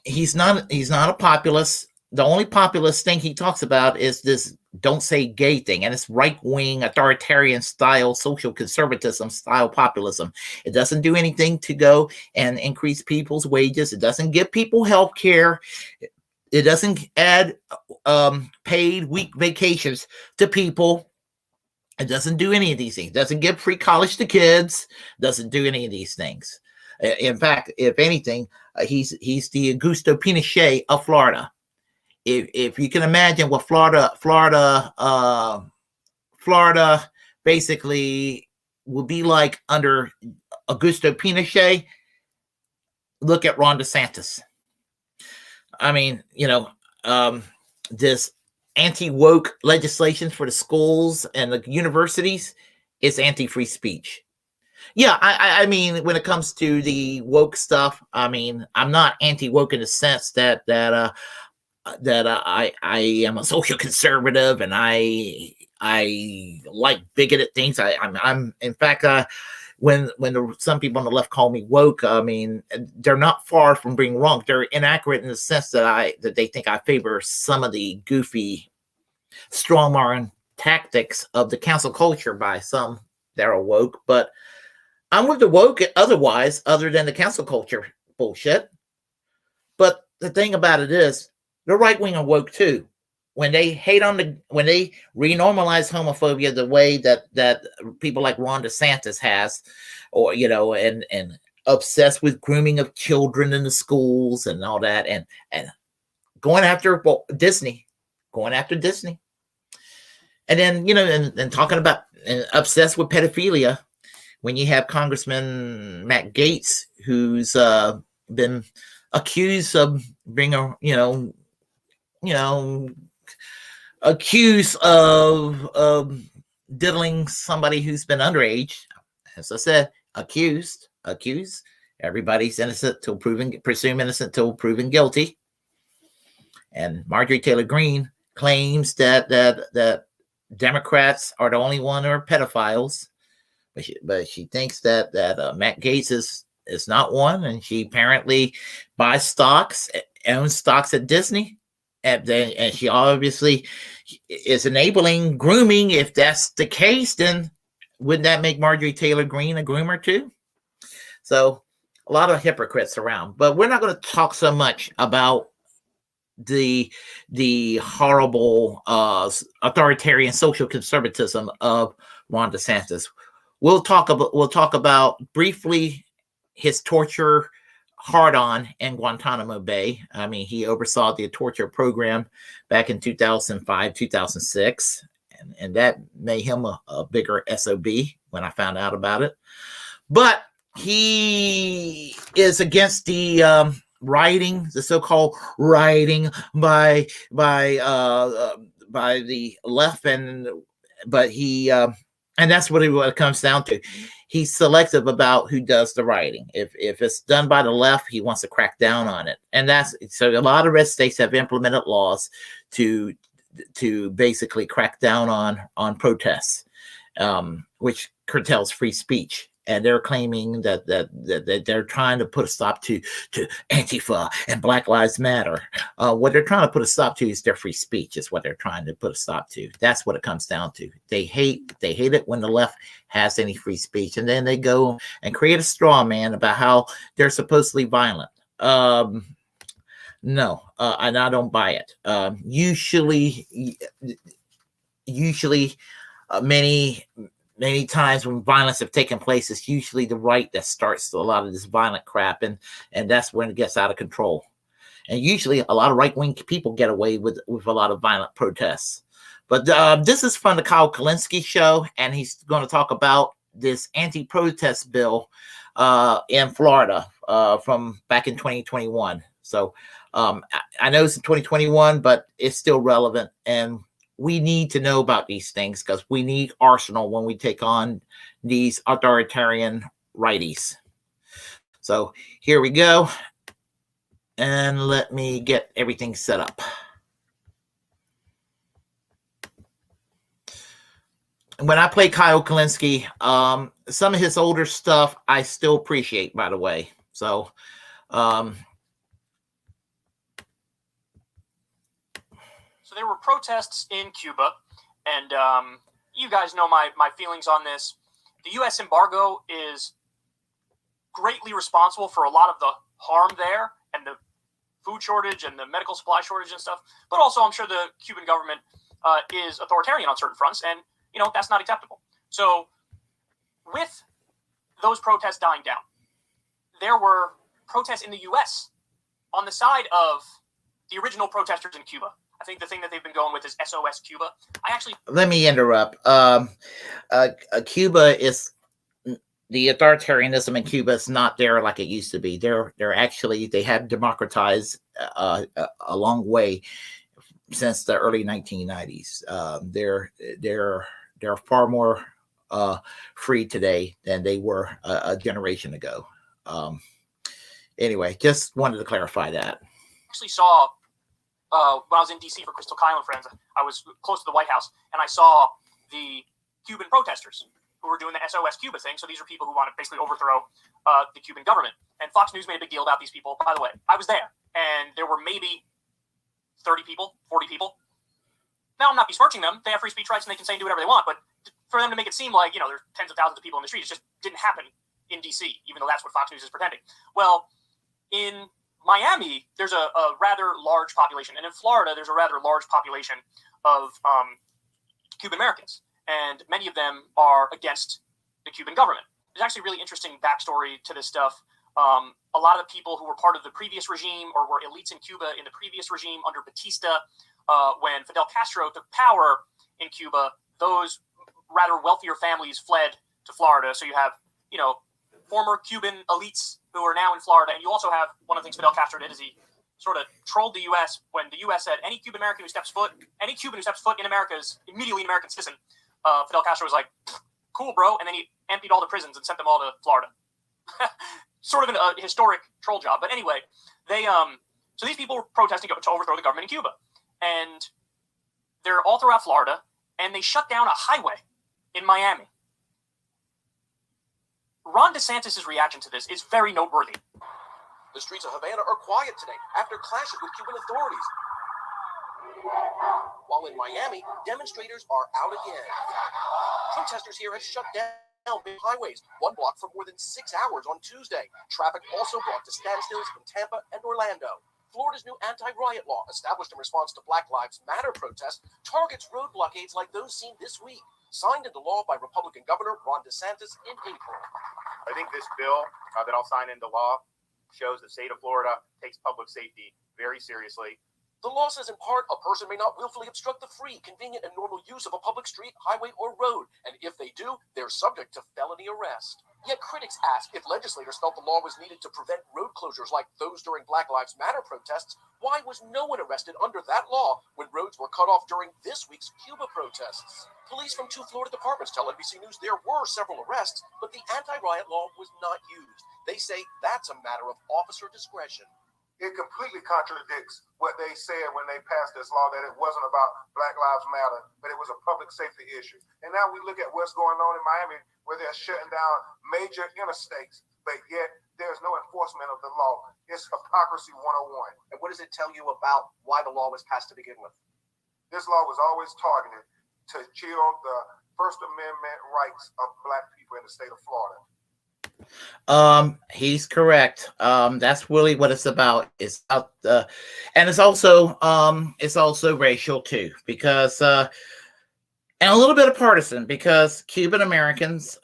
Speaker 1: He's not a populist. The only populist thing he talks about is this "don't say gay" thing, and it's right-wing, authoritarian style, social conservatism style populism. It doesn't do anything to go and increase people's wages. It doesn't give people health care. It doesn't add paid week vacations to people. It doesn't do any of these things. It doesn't give free college to kids. It doesn't do any of these things. In fact, if anything, he's the Augusto Pinochet of Florida. If you can imagine what Florida basically will be like under Augusto Pinochet, look at Ron DeSantis. I mean, this anti-woke legislation for the schools and the universities is anti-free speech. Yeah, I mean, when it comes to the woke stuff, I mean, I'm not anti-woke in the sense that I am a social conservative and I like bigoted things. I'm in fact, when some people on the left call me woke, I mean, they're not far from being wrong. They're inaccurate in the sense that they think I favor some of the goofy strawman tactics of the cancel culture by some that are woke, but I'm with the woke otherwise, other than the cancel culture bullshit. But the thing about it is, the right wing are woke too. When they when they renormalize homophobia the way that people like Ron DeSantis has, or and obsessed with grooming of children in the schools and all that, and going after Disney, and then and talking about and obsessed with pedophilia. When you have Congressman Matt Gaetz, who's been accused of being accused of diddling somebody who's been underage. As I said, accused. Everybody's innocent till presumed innocent till proven guilty. And Marjorie Taylor Greene claims that Democrats are the only one who are pedophiles, but she thinks that Matt Gaetz is not one, and she apparently buys stocks, owns stocks at Disney. And she obviously is enabling grooming. If that's the case, then wouldn't that make Marjorie Taylor Greene a groomer too? So a lot of hypocrites around. But we're not going to talk so much about the horrible authoritarian social conservatism of Ron DeSantis. We'll talk about briefly his torture hard-on in Guantanamo Bay. I mean, he oversaw the torture program back in 2005, 2006, and that made him a bigger SOB when I found out about it. But he is against the rioting, the so-called rioting by the left, but he and that's what it comes down to. He's selective about who does the rioting. If it's done by the left, he wants to crack down on it. And that's so a lot of red states have implemented laws to basically crack down on protests, which curtails free speech. And they're claiming that they're trying to put a stop to Antifa and Black Lives Matter. What they're trying to put a stop to is their free speech. Is what they're trying to put a stop to. That's what it comes down to. They hate it when the left has any free speech, and then they go and create a straw man about how they're supposedly violent. No, and I don't buy it. Usually, many times when violence have taken place, it's usually the right that starts a lot of this violent crap, and that's when it gets out of control. And usually a lot of right-wing people get away with a lot of violent protests. But this is from the Kyle Kalinske show, and he's going to talk about this anti-protest bill in Florida from back in 2021. So I know it's in 2021, but it's still relevant, and we need to know about these things because we need arsenal when we take on these authoritarian righties. So here we go, and let me get everything set up. When I play Kyle Kalinske, some of his older stuff I still appreciate, by the way. So
Speaker 7: So there were protests in Cuba, and you guys know my feelings on this. The U.S. embargo is greatly responsible for a lot of the harm there and the food shortage and the medical supply shortage and stuff. But also, I'm sure the Cuban government is authoritarian on certain fronts, and that's not acceptable. So with those protests dying down, there were protests in the U.S. on the side of the original protesters in Cuba. I think the thing that they've been going with is SOS Cuba.
Speaker 1: Let me interrupt. Cuba is, the authoritarianism in Cuba is not there like it used to be. They have democratized a long way since the early 1990s. They're far more free today than they were a generation ago. Anyway, just wanted to clarify that.
Speaker 7: Actually saw when I was in D.C. for Crystal Kyle and friends, I was close to the White House, and I saw the Cuban protesters who were doing the SOS Cuba thing. So these are people who want to basically overthrow the Cuban government. And Fox News made a big deal about these people. By the way, I was there, and there were maybe 30 people, 40 people. Now, I'm not besmirching them. They have free speech rights, and they can say and do whatever they want. But for them to make it seem like, there's tens of thousands of people in the streets, it just didn't happen in D.C., even though that's what Fox News is pretending. Well, in Miami, there's a rather large population, and in Florida, there's a rather large population of Cuban Americans, and many of them are against the Cuban government. There's actually a really interesting backstory to this stuff. A lot of the people who were part of the previous regime or were elites in Cuba in the previous regime under Batista, when Fidel Castro took power in Cuba, those rather wealthier families fled to Florida. So you have, former Cuban elites who are now in Florida. And you also have one of the things Fidel Castro did is he sort of trolled the U.S. when the U.S. said any Cuban Cuban who steps foot in America is immediately an American citizen. Fidel Castro was like, cool, bro. And then he emptied all the prisons and sent them all to Florida. Sort of a historic troll job. But anyway, so these people were protesting to overthrow the government in Cuba. And they're all throughout Florida, and they shut down a highway in Miami. Ron DeSantis' reaction to this is very noteworthy.
Speaker 8: The streets of Havana are quiet today after clashes with Cuban authorities. While in Miami, demonstrators are out again. Protesters here have shut down big highways, one block for more than 6 hours on Tuesday. Traffic also brought to standstills in Tampa and Orlando. Florida's new anti-riot law, established in response to Black Lives Matter protests, targets road blockades like those seen this week, signed into law by Republican Governor Ron DeSantis in April.
Speaker 9: I think this bill that I'll sign into law shows the state of Florida takes public safety very seriously.
Speaker 8: The law says in part, a person may not willfully obstruct the free, convenient, and normal use of a public street, highway, or road, and if they do, they're subject to felony arrest. Yet critics ask, if legislators felt the law was needed to prevent road closures like those during Black Lives Matter protests, why was no one arrested under that law when roads were cut off during this week's Cuba protests? Police from 2 Florida departments tell NBC News there were several arrests, but the anti-riot law was not used. They say that's a matter of officer discretion.
Speaker 10: It completely contradicts what they said when they passed this law, that it wasn't about Black Lives Matter, but it was a public safety issue. And now we look at what's going on in Miami, where they're shutting down major interstates, but yet there's no enforcement of the law. It's hypocrisy 101.
Speaker 8: And what does it tell you about why the law was passed to begin with?
Speaker 10: This law was always targeted to shield the First Amendment rights of Black people in the state of Florida.
Speaker 1: He's correct. That's really what it's about. It's about, and it's also racial too, because and a little bit of partisan, because Cuban Americans,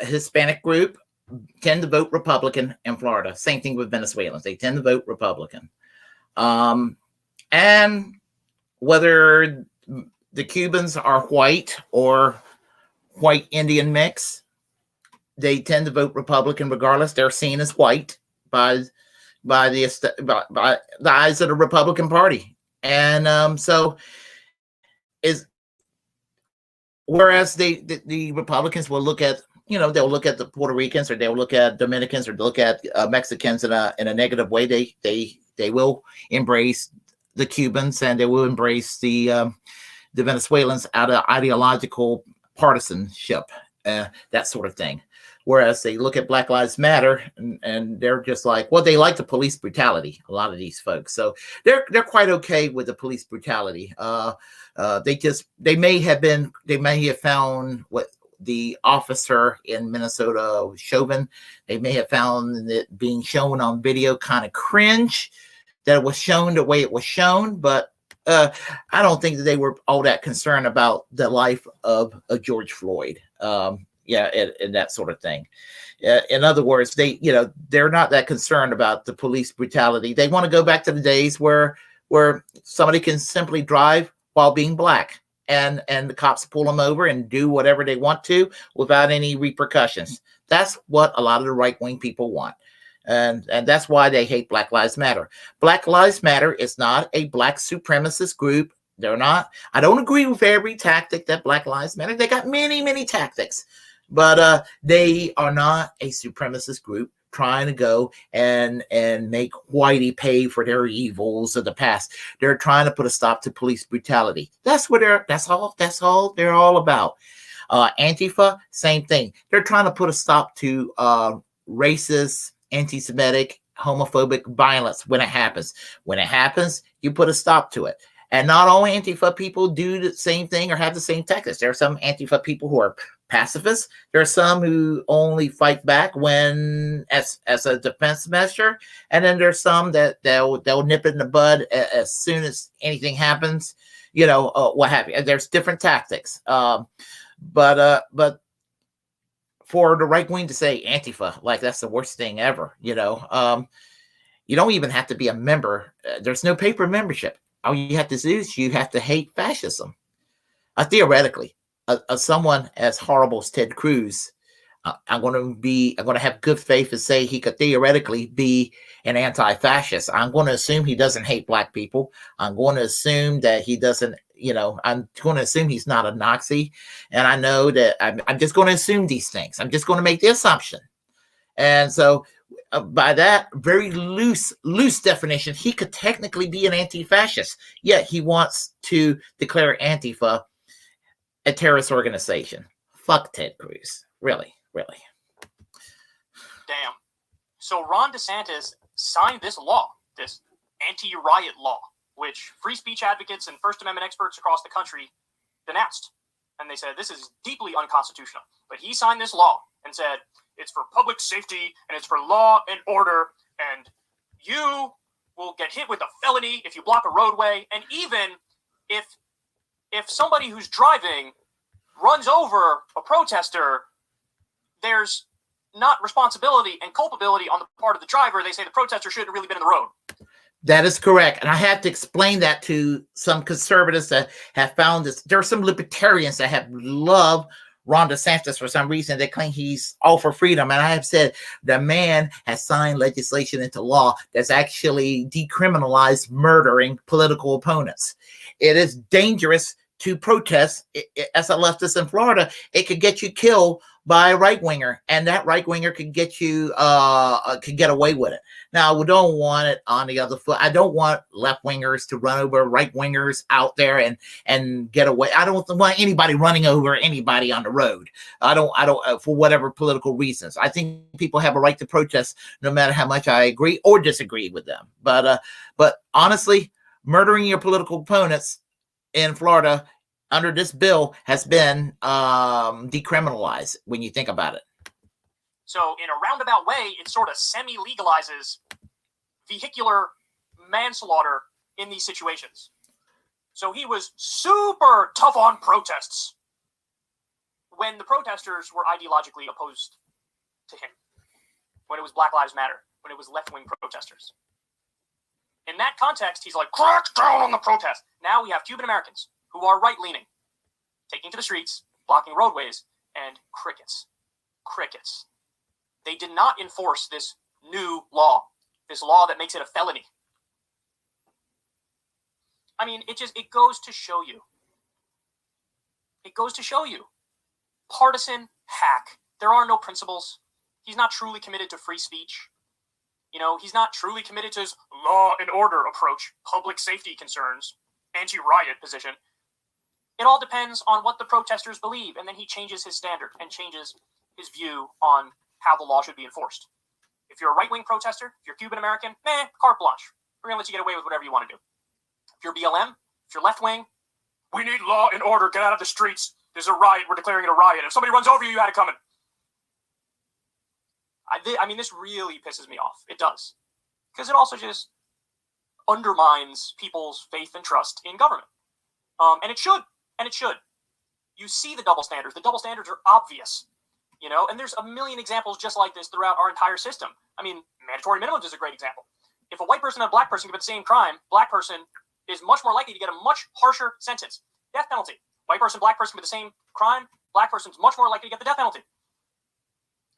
Speaker 1: Hispanic group, tend to vote Republican in Florida. Same thing with Venezuelans; they tend to vote Republican. And whether the Cubans are white or white Indian mix, they tend to vote Republican regardless. They're seen as white by the eyes of the Republican Party, and so is whereas the Republicans will look at, they'll look at the Puerto Ricans, or they'll look at Dominicans, or look at Mexicans in a negative way. They will embrace the Cubans, and they will embrace the Venezuelans out of ideological partisanship, that sort of thing. Whereas they look at Black Lives Matter, and they're just like, well, they like the police brutality, a lot of these folks. So they're quite okay with the police brutality. They may have found what the officer in Minnesota, Chauvin, they may have found it being shown on video kind of cringe, that it was shown the way it was shown, but I don't think that they were all that concerned about the life of George Floyd. And that sort of thing. In other words, they're not that concerned about the police brutality. They want to go back to the days where somebody can simply drive while being black, and the cops pull them over and do whatever they want to without any repercussions. That's what a lot of the right-wing people want. And that's why they hate Black Lives Matter. Black Lives Matter is not a black supremacist group. They're not. I don't agree with every tactic that Black Lives Matter. They got many, many tactics. But they are not a supremacist group trying to go and make whitey pay for their evils of the past. They're trying to put a stop to police brutality. That's all they're all about. Antifa, same thing. They're trying to put a stop to racist, anti-Semitic, homophobic violence when it happens. When it happens, you put a stop to it. And not all Antifa people do the same thing or have the same tactics. There are some Antifa people who are pacifists. There are some who only fight back when as a defense measure, and then there's some that they'll nip it in the bud as soon as anything happens. What have you. There's different tactics. But for the right wing to say Antifa, like that's the worst thing ever. You don't even have to be a member. There's no paper membership. All you have to do is you have to hate fascism. Theoretically, someone as horrible as Ted Cruz, I'm going to have good faith to say he could theoretically be an anti-fascist. I'm going to assume he doesn't hate black people. I'm going to assume that he doesn't, I'm going to assume he's not a Nazi. And I know that I'm just going to assume these things. I'm just going to make the assumption. And so by that very loose definition, he could technically be an anti-fascist. Yet he wants to declare Antifa a terrorist organization. Fuck Ted Cruz. Really.
Speaker 7: Damn. So Ron DeSantis signed this law, this anti-riot law, which free speech advocates and First Amendment experts across the country denounced. And they said, this is deeply unconstitutional. But he signed this law and said, it's for public safety and it's for law and order, and you will get hit with a felony if you block a roadway. And even if somebody who's driving runs over a protester, there's not responsibility and culpability on the part of the driver. They say the protester shouldn't have really been in the road.
Speaker 1: That is correct. And I had to explain that to some conservatives that have found this. There are some libertarians that have loved Ron DeSantis for some reason. They claim he's all for freedom. And I have said the man has signed legislation into law that's actually decriminalized murdering political opponents. It is dangerous to protest. As a leftist in Florida, it could get you killed by a right winger, and that right winger could get you could get away with it. Now, we don't want it on the other foot. I don't want left wingers to run over right wingers out there and get away. I don't want anybody running over anybody on the road. I don't for whatever political reasons. I think people have a right to protest no matter how much I agree or disagree with them. But honestly, murdering your political opponents in Florida under this bill has been decriminalized when you think about it.
Speaker 7: So in a roundabout way, it sort of semi-legalizes vehicular manslaughter in these situations. So he was super tough on protests when the protesters were ideologically opposed to him, when it was Black Lives Matter, when it was left-wing protesters. In that context, he's like, crack down on the protest. Now we have Cuban Americans who are right-leaning, taking to the streets, blocking roadways, and crickets. Crickets. They did not enforce this new law, this law that makes it a felony. I mean, it goes to show you. It goes to show you. Partisan hack. There are no principles. He's not truly committed to free speech. You know, he's not truly committed to his law and order approach, public safety concerns, anti-riot position. It all depends on what the protesters believe, and then he changes his standard and changes his view on how the law should be enforced. If you're a right-wing protester, if you're Cuban American, carte blanche. We're going to let you get away with whatever you want to do. If you're BLM, if you're left-wing, we need law and order, get out of the streets. There's a riot, we're declaring it a riot. If somebody runs over you, you had it coming. I mean, this really pisses me off. It does. Because it also just undermines people's faith and trust in government. And it should. And it should. You see the double standards. The double standards are obvious. You know, and there's a million examples just like this throughout our entire system. I mean, mandatory minimums is a great example. If a white person and a black person commit the same crime, black person is much more likely to get a much harsher sentence. Death penalty. White person, black person commit the same crime, black person's much more likely to get the death penalty.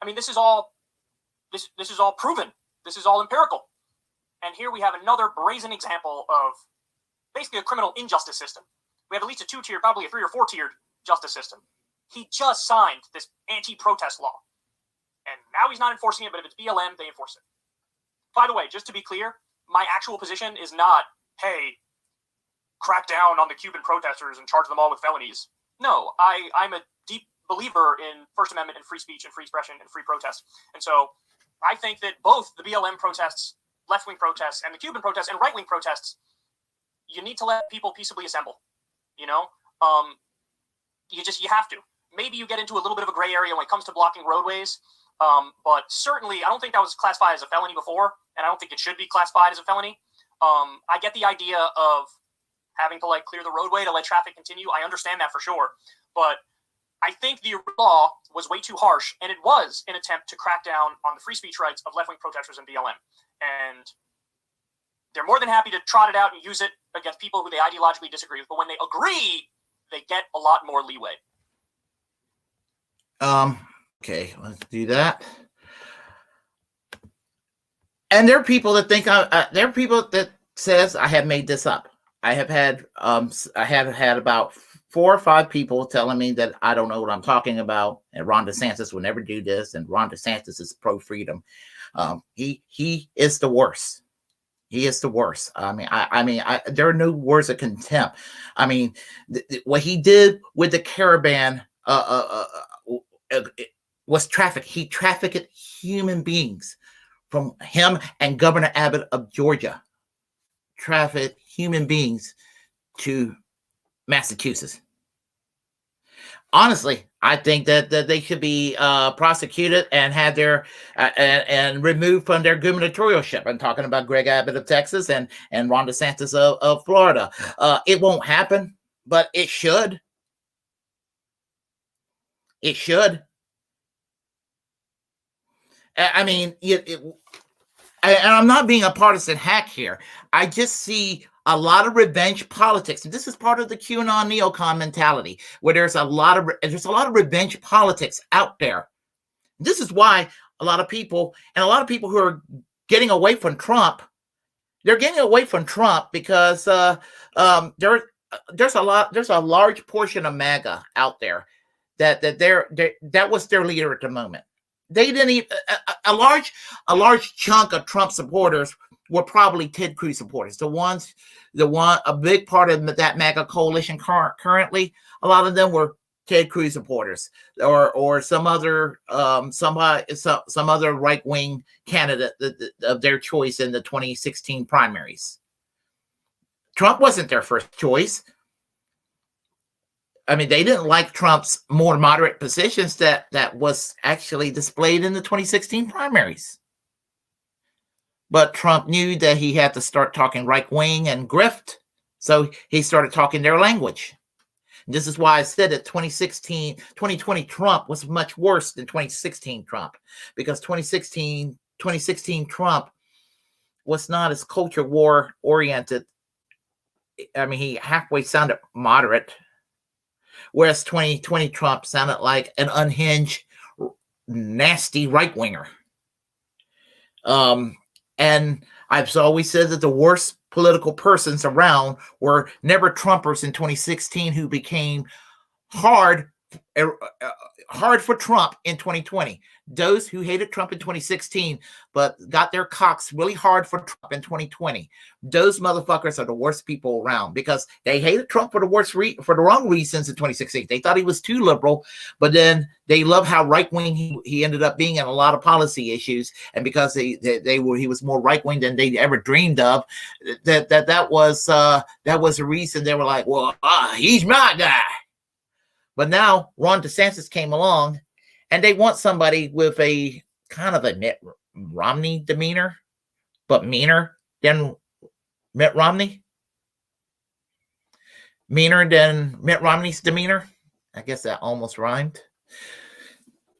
Speaker 7: I mean, this is all proven. This is all empirical. And here we have another brazen example of basically a criminal injustice system. We have at least a 2-tier, probably a 3 or 4-tiered justice system. He just signed this anti-protest law. And now he's not enforcing it, but if it's BLM, they enforce it. By the way, just to be clear, my actual position is not, hey, crack down on the Cuban protesters and charge them all with felonies. No, I'm a deep believer in First Amendment and free speech and free expression and free protest. And so I think that both the BLM protests, left-wing protests, and the Cuban protests and right-wing protests, you need to let people peaceably assemble. You know? You have to. Maybe you get into a little bit of a gray area when it comes to blocking roadways. But certainly, I don't think that was classified as a felony before, and I don't think it should be classified as a felony. I get the idea of having to clear the roadway to let traffic continue. I understand that for sure. But I think the law was way too harsh, and it was an attempt to crack down on the free speech rights of left-wing protesters and BLM. And they're more than happy to trot it out and use it against people who they ideologically disagree with. But when they agree, they get a lot more leeway.
Speaker 1: Okay, let's do that. And there are people that think there are people that says I have made this up. I have had about 4 or 5 people telling me that I don't know what I'm talking about, and Ron DeSantis will never do this, and Ron DeSantis is pro-freedom. He is the worst. He is the worst. I mean, there are no words of contempt. I mean, what he did with the caravan was traffic. He trafficked human beings. From him and Governor Abbott of Georgia, trafficked human beings to Massachusetts. Honestly, I think that they should be prosecuted and have their and removed from their gubernatorialship. I'm talking about Greg Abbott of Texas and Ron DeSantis of Florida. It won't happen, but it should. It should. I mean, and I'm not being a partisan hack here. I just see a lot of revenge politics, and this is part of the QAnonNeoCon mentality, where there's a lot of revenge politics out there. This is why a lot of people who are getting away from Trump, they're getting away from Trump because there's a large portion of MAGA out there that was their leader at the moment. They didn't even a large chunk of Trump supporters were probably Ted Cruz supporters. A big part of that MAGA coalition currently, a lot of them were Ted Cruz supporters or some other right wing candidate of their choice in the 2016 primaries. Trump wasn't their first choice. I mean, they didn't like Trump's more moderate positions that was actually displayed in the 2016 primaries. But Trump knew that he had to start talking right wing and grift, so he started talking their language. And this is why I said that 2020 Trump was much worse than 2016 Trump, because 2016 Trump was not as culture war oriented. I mean, he halfway sounded moderate, whereas 2020 Trump sounded like an unhinged, nasty right winger. And I've always said that the worst political persons around were never Trumpers in 2016 who became hard for Trump in 2020. Those who hated Trump in 2016 but got their cocks really hard for Trump in 2020. Those motherfuckers are the worst people around because they hated Trump for the wrong reasons in 2016. They thought he was too liberal, but then they love how right wing he ended up being in a lot of policy issues, and because he was more right wing than they ever dreamed of. That was the reason they were like, well, he's my guy. But now Ron DeSantis came along, and they want somebody with a kind of a Mitt Romney demeanor, but meaner than Mitt Romney. Meaner than Mitt Romney's demeanor. I guess that almost rhymed.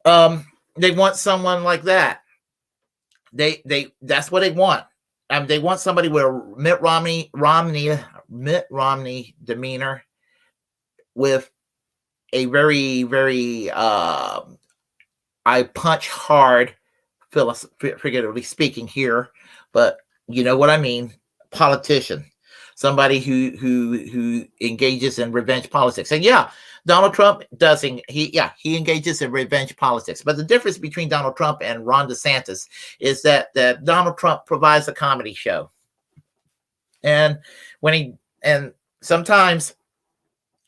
Speaker 1: They want someone like that. That's what they want. They want somebody with a Mitt Romney demeanor, with a very, very I punch hard, figuratively speaking here, but you know what I mean, politician, somebody who engages in revenge politics. And yeah, Donald Trump he engages in revenge politics. But the difference between Donald Trump and Ron DeSantis is that Donald Trump provides a comedy show. And sometimes,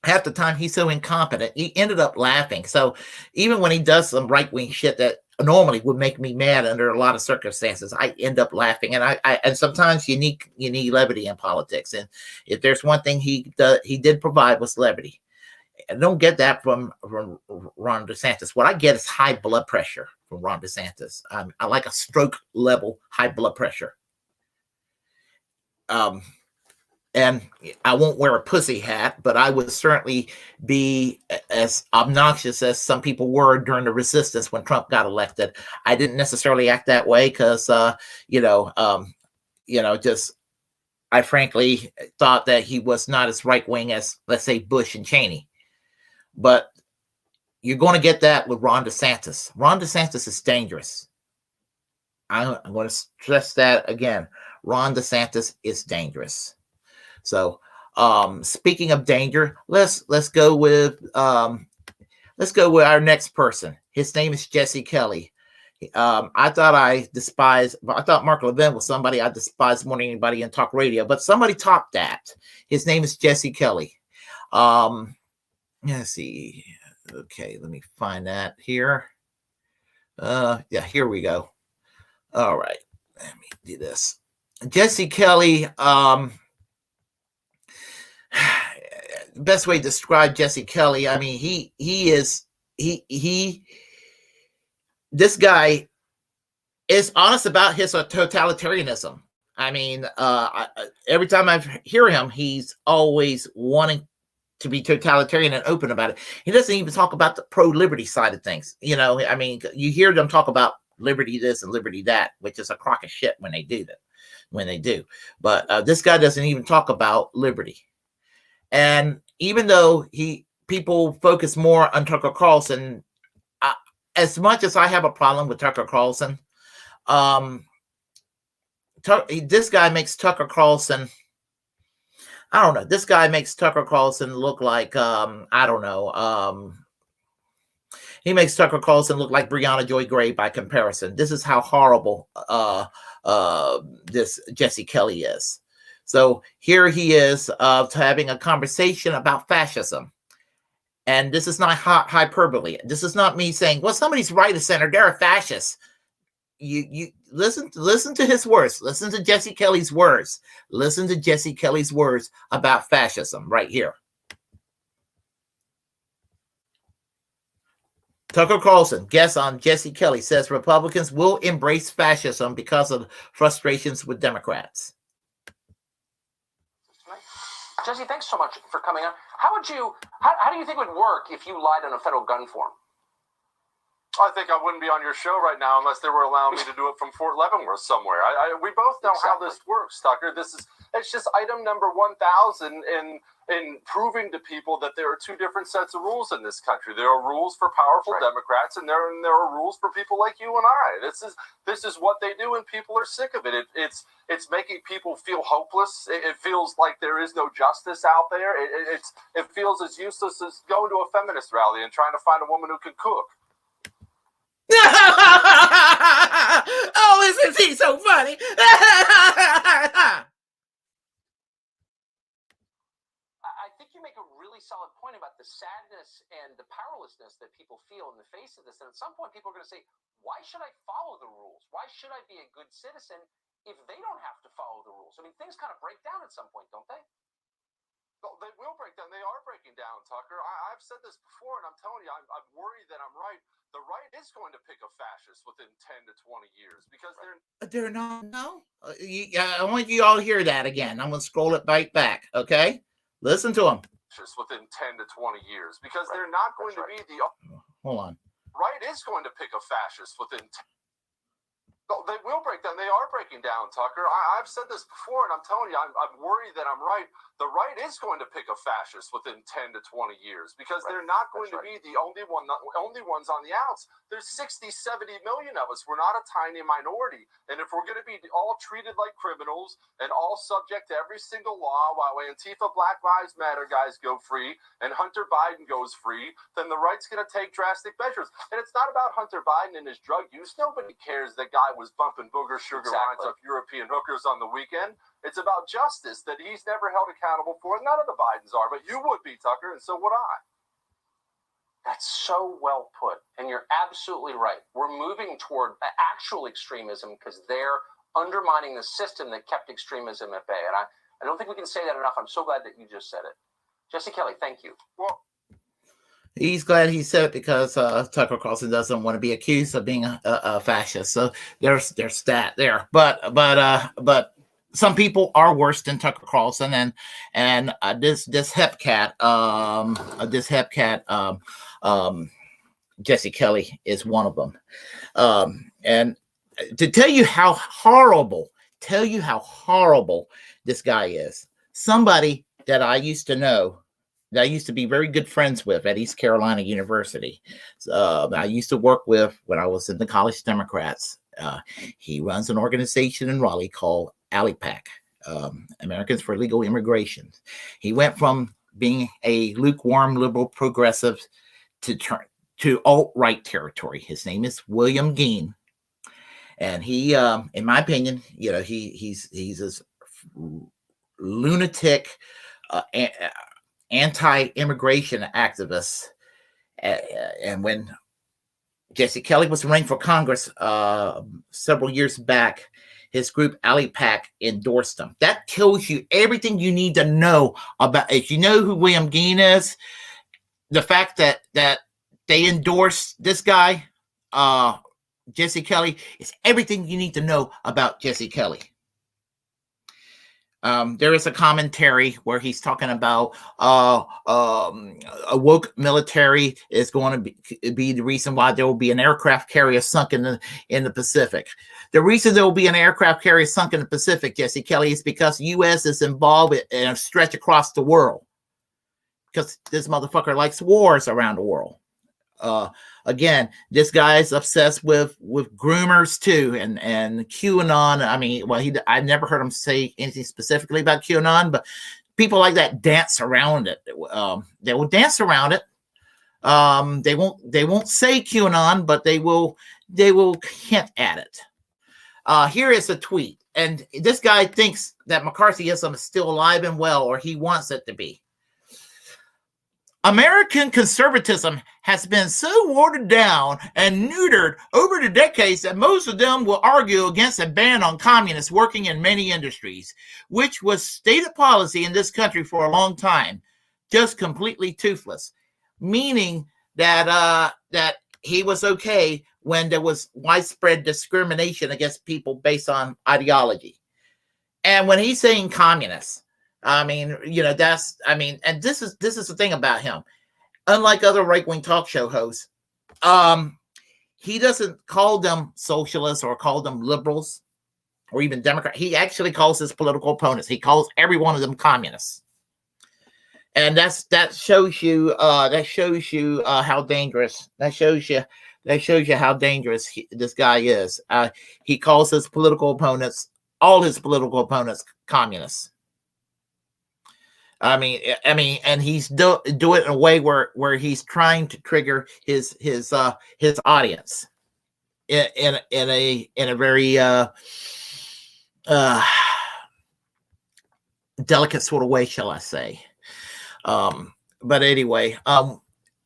Speaker 1: half the time, he's so incompetent, he ended up laughing. So even when he does some right-wing shit that normally would make me mad under a lot of circumstances, I end up laughing. And and sometimes you need levity in politics. And if there's one thing he did provide, was levity. I don't get that from Ron DeSantis. What I get is high blood pressure from Ron DeSantis. I like a stroke level high blood pressure. And I won't wear a pussy hat, but I would certainly be as obnoxious as some people were during the resistance when Trump got elected. I didn't necessarily act that way because, I frankly thought that he was not as right wing as, let's say, Bush and Cheney. But you're going to get that with Ron DeSantis. Ron DeSantis is dangerous. I'm going to stress that again. Ron DeSantis is dangerous. So, speaking of danger, let's go with our next person. His name is Jesse Kelly. I thought Mark Levin was somebody I despised more than anybody in talk radio, but somebody topped that. His name is Jesse Kelly. Let's see. Okay, let me find that here. Here we go. All right, let me do this. Jesse Kelly. Best way to describe Jesse Kelly, I mean, this guy is honest about his totalitarianism. I mean, every time I hear him, he's always wanting to be totalitarian and open about it. He doesn't even talk about the pro-liberty side of things. I mean, you hear them talk about liberty this and liberty that, which is a crock of shit when they do that. But this guy doesn't even talk about liberty. And even though people focus more on Tucker Carlson, as much as I have a problem with Tucker Carlson, this guy makes Tucker Carlson, I don't know. This guy makes Tucker Carlson look like, he makes Tucker Carlson look like Breonna Joy Gray by comparison. This is how horrible this Jesse Kelly is. So here he is having a conversation about fascism. And this is not hyperbole. This is not me saying, well, somebody's right of center, they're a fascist. You listen to his words. Listen to Jesse Kelly's words. Listen to Jesse Kelly's words about fascism right here. Tucker Carlson, guest on Jesse Kelly, says Republicans will embrace fascism because of frustrations with Democrats.
Speaker 8: Jesse, thanks so much for coming on. How do you think it would work if you lied on a federal gun form?
Speaker 11: I think I wouldn't be on your show right now unless they were allowing me to do it from Fort Leavenworth somewhere. We both know how this works, Tucker. It's just item number 1,000 in proving to people that there are two different sets of rules in this country. There are rules for powerful Democrats, and there are rules for people like you and I. This is what they do, and people are sick of it. It's making people feel hopeless. It feels like there is no justice out there. It feels as useless as going to a feminist rally and trying to find a woman who can cook.
Speaker 1: Oh, isn't he so funny?
Speaker 8: I think you make a really solid point about the sadness and the powerlessness that people feel in the face of this. And at some point, people are going to say, why should I follow the rules? Why should I be a good citizen if they don't have to follow the rules? I mean, things kind of break down at some point, don't they?
Speaker 11: Well, they will break down. They are breaking down, Tucker. I've said this before, and I'm telling you, I'm worried that I'm right. The right is going to pick a fascist within 10 to 20 years because
Speaker 1: they're not. No, I want you all to hear that again. I'm going to scroll it right back. Okay, listen to them.
Speaker 11: Within 10 to 20 years because they're not going to be the.
Speaker 1: Hold on.
Speaker 11: Right is going to pick a fascist within. They will break down. They are breaking down, Tucker. I've said this before, and I'm telling you, I'm worried that I'm right. The right is going to pick a fascist within 10 to 20 years because they're not going to be the only ones on the outs. There's 60, 70 million of us. We're not a tiny minority. And if we're going to be all treated like criminals and all subject to every single law while Antifa, Black Lives Matter guys go free and Hunter Biden goes free, then the right's going to take drastic measures. And it's not about Hunter Biden and his drug use. Nobody cares that guy was bumping booger sugar lines off European hookers on the weekend. It's about justice that he's never held accountable for. None of the Bidens are, but you would be, Tucker, and so would I.
Speaker 8: That's so well put, and you're absolutely right. We're moving toward actual extremism because they're undermining the system that kept extremism at bay. And I don't think we can say that enough. I'm so glad that you just said it. Jesse Kelly, thank you.
Speaker 11: Well,
Speaker 1: he's glad he said it because Tucker Carlson doesn't want to be accused of being a fascist. So there's that there. But some people are worse than Tucker Carlson, and this hepcat, Jesse Kelly is one of them. And to tell you how horrible this guy is, somebody that I used to know, that I used to be very good friends with at East Carolina University. I used to work with when I was in the College Democrats. He runs an organization in Raleigh called ALIPAC, Americans for Legal Immigration. He went from being a lukewarm liberal progressive to alt-right territory. His name is William Geen. And he, in my opinion, he's this lunatic, anti-immigration activist. And when Jesse Kelly was running for Congress several years back, his group ALIPAC endorsed him. That tells you everything you need to know about. If you know who William Geen is, the fact that they endorsed this guy, Jesse Kelly, is everything you need to know about Jesse Kelly. There is a commentary where he's talking about a woke military is going to be the reason why there will be an aircraft carrier sunk in the Pacific. The reason there will be an aircraft carrier sunk in the Pacific, Jesse Kelly, is because the U.S. is involved in a stretch across the world. Because this motherfucker likes wars around the world. Again, this guy is obsessed with groomers too, and QAnon. I mean, well, I never heard him say anything specifically about QAnon, but people like that dance around it. They will dance around it. They won't say QAnon, but they will hint at it. Here is a tweet, and this guy thinks that McCarthyism is still alive and well, or he wants it to be. American conservatism has been so watered down and neutered over the decades that most of them will argue against a ban on communists working in many industries, which was stated policy in this country for a long time, just completely toothless, meaning that he was okay when there was widespread discrimination against people based on ideology. And when he's saying communists, I mean, and this is the thing about him. Unlike other right-wing talk show hosts, he doesn't call them socialists or call them liberals or even Democrat. He actually calls his political opponents. He calls every one of them communists. And that shows you how dangerous. That shows you how dangerous this guy is. He calls his political opponents, all his political opponents, communists. I mean, and he's do it in a way where he's trying to trigger his audience in a very delicate sort of way, shall I say? But anyway,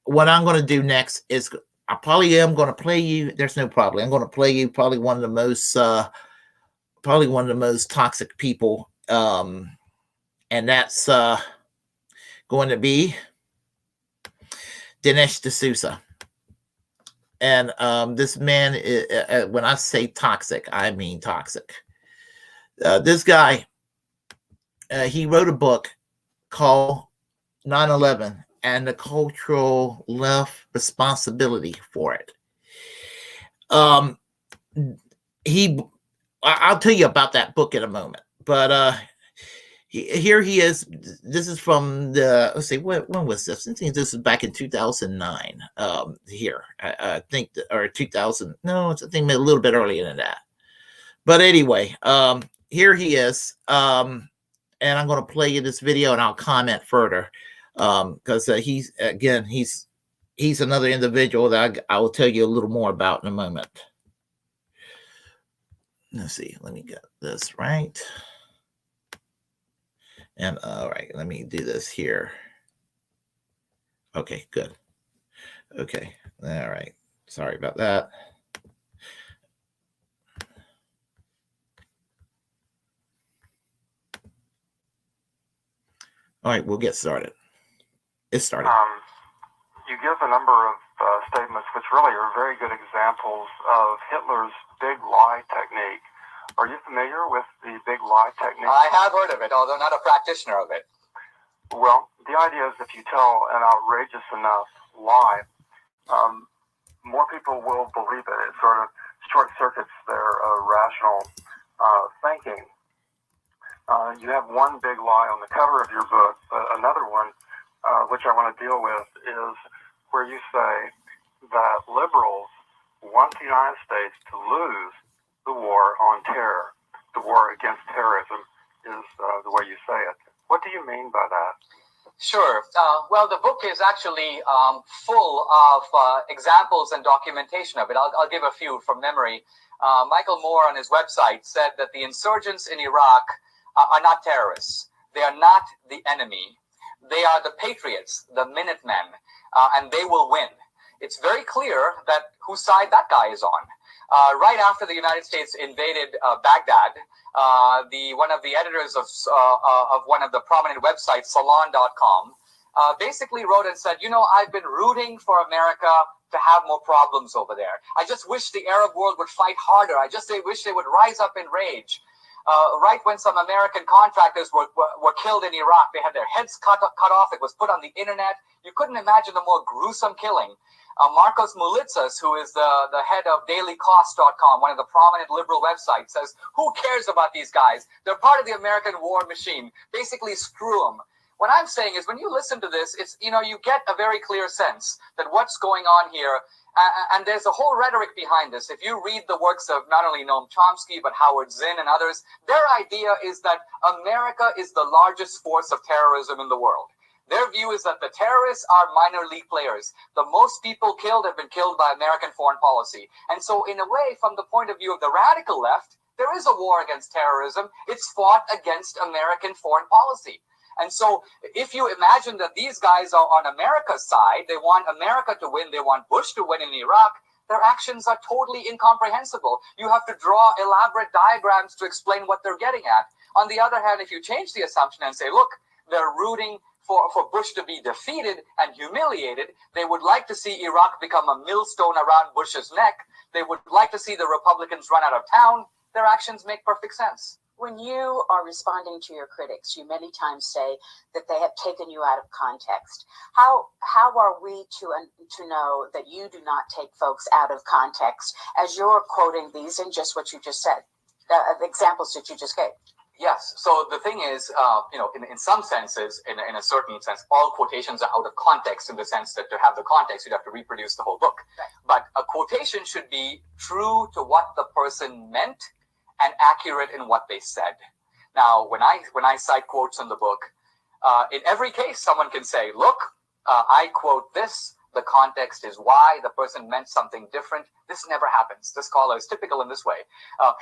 Speaker 1: what I'm going to do next is I probably am going to play you. There's no problem. I'm going to play you probably one of the most toxic people. And that's going to be Dinesh D'Souza. And this man, when I say toxic, I mean toxic. This guy, he wrote a book called 9/11 and the cultural left responsibility for it. I'll tell you about that book in a moment, but here he is. This is from the, let's see, when was this? I think this is back in 2009. Here, I think, or 2000. No, I think a little bit earlier than that. But anyway, here he is, and I'm going to play you this video, and I'll comment further, because he's another individual that I will tell you a little more about in a moment. Let's see. Let me get this right. And all right, let me do this here. Okay, good. Okay, all right. Sorry about that. All right, we'll get started. It's started.
Speaker 12: You give a number of statements which really are very good examples of Hitler's big lie technique. Are you familiar with the big lie technique?
Speaker 13: I have heard of it, although not a practitioner of it.
Speaker 12: Well, the idea is if you tell an outrageous enough lie, more people will believe it. It sort of short circuits their rational thinking. You have one big lie on the cover of your book, but another one, which I want to deal with, is where you say that liberals want the United States to lose the war on terror. The war against terrorism is the way you say it. What do you mean by that?
Speaker 13: Sure. Well, the book is actually full of examples and documentation of it. I'll give a few from memory. Michael Moore on his website said that the insurgents in Iraq are not terrorists. They are not the enemy. They are the patriots, the Minutemen, and they will win. It's very clear that whose side that guy is on. Right after the United States invaded Baghdad, one of the editors of one of the prominent websites, Salon.com, basically wrote and said, I've been rooting for America to have more problems over there. I just wish the Arab world would fight harder. I just wish they would rise up in rage. Right when some American contractors were killed in Iraq, they had their heads cut off. It was put on the internet. You couldn't imagine a more gruesome killing. Marcos Moulitsas, who is the head of dailycost.com, one of the prominent liberal websites, says, who cares about these guys? They're part of the American war machine. Basically, screw them. What I'm saying is when you listen to this, it's, you get a very clear sense that what's going on here, and there's a whole rhetoric behind this. If you read the works of not only Noam Chomsky, but Howard Zinn and others, their idea is that America is the largest force of terrorism in the world. Their view is that the terrorists are minor league players. The most people killed have been killed by American foreign policy. And so in a way, from the point of view of the radical left, there is a war against terrorism. It's fought against American foreign policy. And so if you imagine that these guys are on America's side, they want America to win, they want Bush to win in Iraq, their actions are totally incomprehensible. You have to draw elaborate diagrams to explain what they're getting at. On the other hand, if you change the assumption and say, look, they're rooting for Bush to be defeated and humiliated, they would like to see Iraq become a millstone around Bush's neck, they would like to see the Republicans run out of town, their actions make perfect sense.
Speaker 14: When you are responding to your critics, you many times say that they have taken you out of context. How are we to know that you do not take folks out of context as you're quoting these and just what you just said, the examples that you just gave?
Speaker 13: Yes. So the thing is, in some senses, in a certain sense, all quotations are out of context in the sense that to have the context, you'd have to reproduce the whole book. Right. But a quotation should be true to what the person meant and accurate in what they said. Now, when I cite quotes in the book, in every case, someone can say, look, I quote this. The context is why the person meant something different. This never happens. This scholar is typical in this way.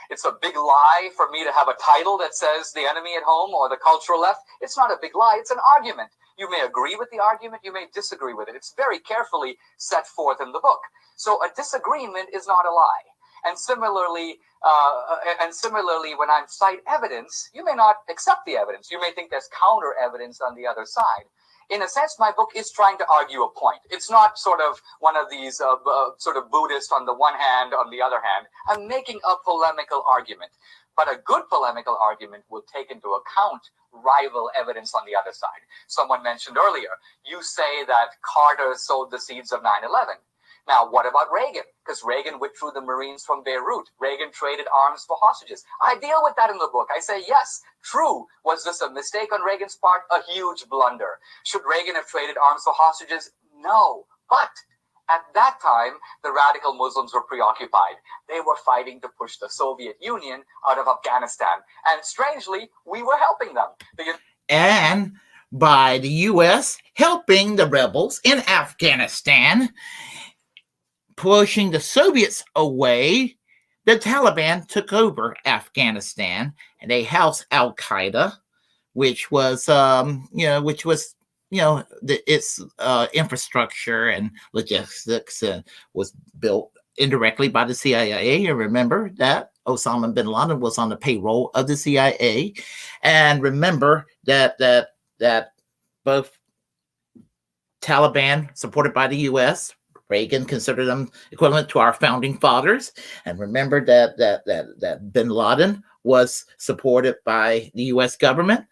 Speaker 13: It's a big lie for me to have a title that says the enemy at home or the cultural left. It's not a big lie. It's an argument. You may agree with the argument. You may disagree with it. It's very carefully set forth in the book. So a disagreement is not a lie. And similarly, when I cite evidence, you may not accept the evidence. You may think there's counter evidence on the other side. In a sense, my book is trying to argue a point. It's not sort of one of these sort of Buddhist on the one hand, on the other hand. I'm making a polemical argument. But a good polemical argument will take into account rival evidence on the other side. Someone mentioned earlier, you say that Carter sowed the seeds of 9/11. Now, what about Reagan? Because Reagan withdrew the Marines from Beirut. Reagan traded arms for hostages. I deal with that in the book. I say, yes, true. Was this a mistake on Reagan's part? A huge blunder. Should Reagan have traded arms for hostages? No. But at that time, the radical Muslims were preoccupied. They were fighting to push the Soviet Union out of Afghanistan. And strangely, we were helping them.
Speaker 1: And by the U.S. helping the rebels in Afghanistan, pushing the Soviets away, the Taliban took over Afghanistan and they housed Al Qaeda, which was, its infrastructure and logistics was built indirectly by the CIA. You remember that Osama bin Laden was on the payroll of the CIA, and remember that both Taliban, supported by the U.S., Reagan considered them equivalent to our founding fathers, and remember that bin Laden was supported by the U.S. government.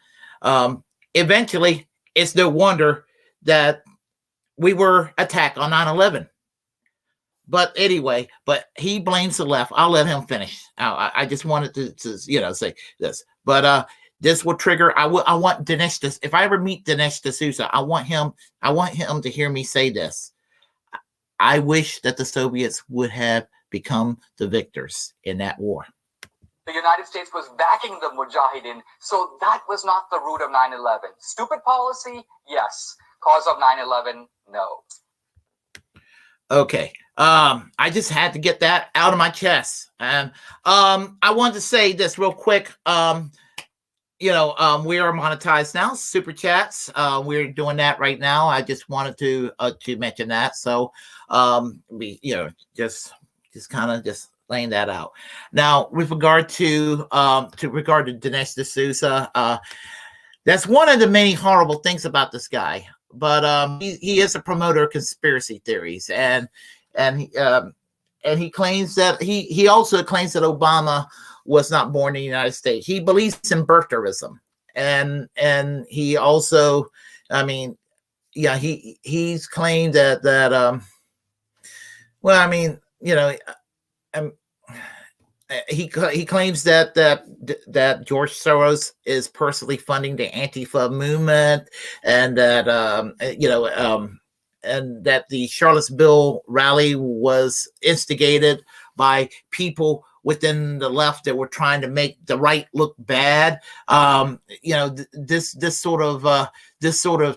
Speaker 1: Eventually, it's no wonder that we were attacked on 9/11. But anyway, he blames the left. I'll let him finish. I just wanted to say this, but this will trigger. I want Dinesh. If I ever meet Dinesh D'Souza, I want him to hear me say this. I wish that the Soviets would have become the victors in that war.
Speaker 13: The United States was backing the Mujahideen, so that was not the root of 9/11. Stupid policy, yes. Cause of 9/11, no.
Speaker 1: Okay. I just had to get that out of my chest. And I wanted to say this real quick. We are monetized now, super chats. We're doing that right now. I just wanted to mention that. So just laying that out. Now, with regard to Dinesh D'Souza, that's one of the many horrible things about this guy. But he is a promoter of conspiracy theories, and he claims that he also claims that Obama was not born in the United States. He believes in birtherism, and he also, he's claimed that he claims that George Soros is personally funding the Antifa movement, and that and that the Charlottesville rally was instigated by people within the left that were trying to make the right look bad. This sort of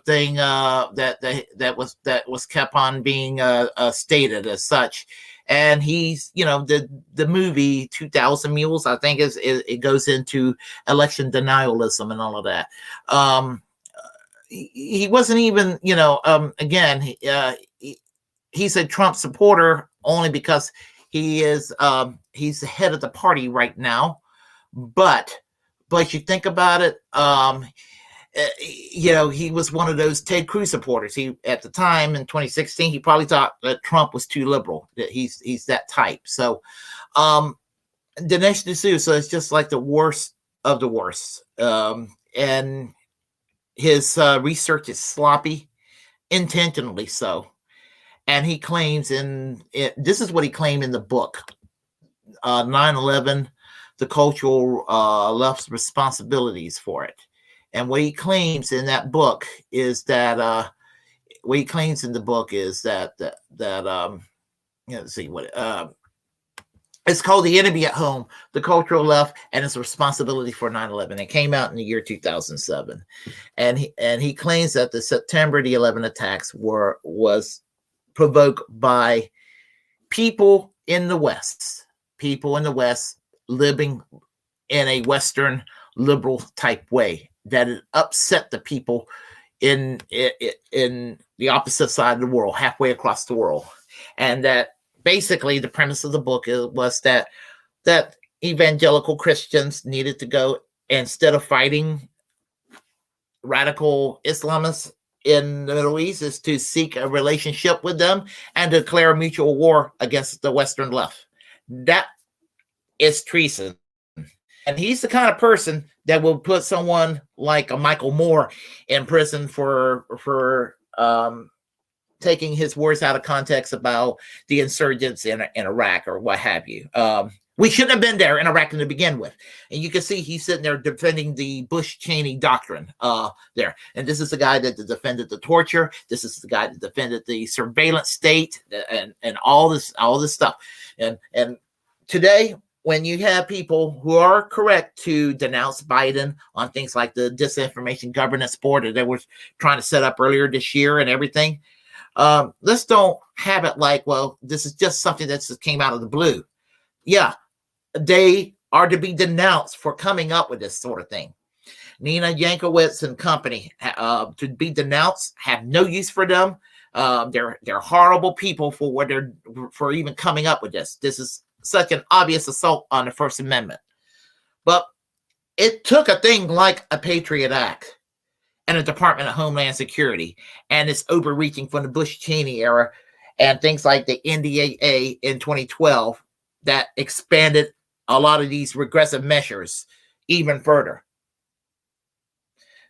Speaker 1: thing that was kept on being stated as such. And he's, the movie 2000 Mules, I think it goes into election denialism and all of that. He wasn't even, he's a Trump supporter only because he's the head of the party right now. But you think about it, he was one of those Ted Cruz supporters. He, at the time in 2016, he probably thought that Trump was too liberal, that he's that type. So Dinesh D'Souza is just like the worst of the worst. And his research is sloppy, intentionally so. And he claims this is what he claimed in the book, 9/11, the cultural left's responsibilities for it. And what he claims in that book is that let's see what it's called The Enemy at Home, the Cultural Left and Its Responsibility for 9/11. It came out in the year 2007. And he claims that the September the 11 attacks was provoked by people in the West living in a Western liberal type way, that it upset the people in the opposite side of the world, halfway across the world. And that basically the premise of the book was that evangelical Christians needed to go, instead of fighting radical Islamists in the Middle East, is to seek a relationship with them and declare a mutual war against the Western left. That is treason. And he's the kind of person that will put someone like a Michael Moore in prison for taking his words out of context about the insurgents in Iraq or what have you. We shouldn't have been there in Iraq to begin with. And you can see he's sitting there defending the Bush-Cheney doctrine there. And this is the guy that defended the torture. This is the guy that defended the surveillance state and all this stuff. And today, when you have people who are correct to denounce Biden on things like the disinformation governance board that they were trying to set up earlier this year and everything, let's don't have it like, well, this is just something that just came out of the blue. Yeah, they are to be denounced for coming up with this sort of thing. Nina Jankowicz and company to be denounced, have no use for them. They're horrible people for even coming up with this. This is such an obvious assault on the First Amendment. But it took a thing like a Patriot Act and a Department of Homeland Security and its overreaching from the Bush-Cheney era and things like the NDAA in 2012 that expanded a lot of these regressive measures even further.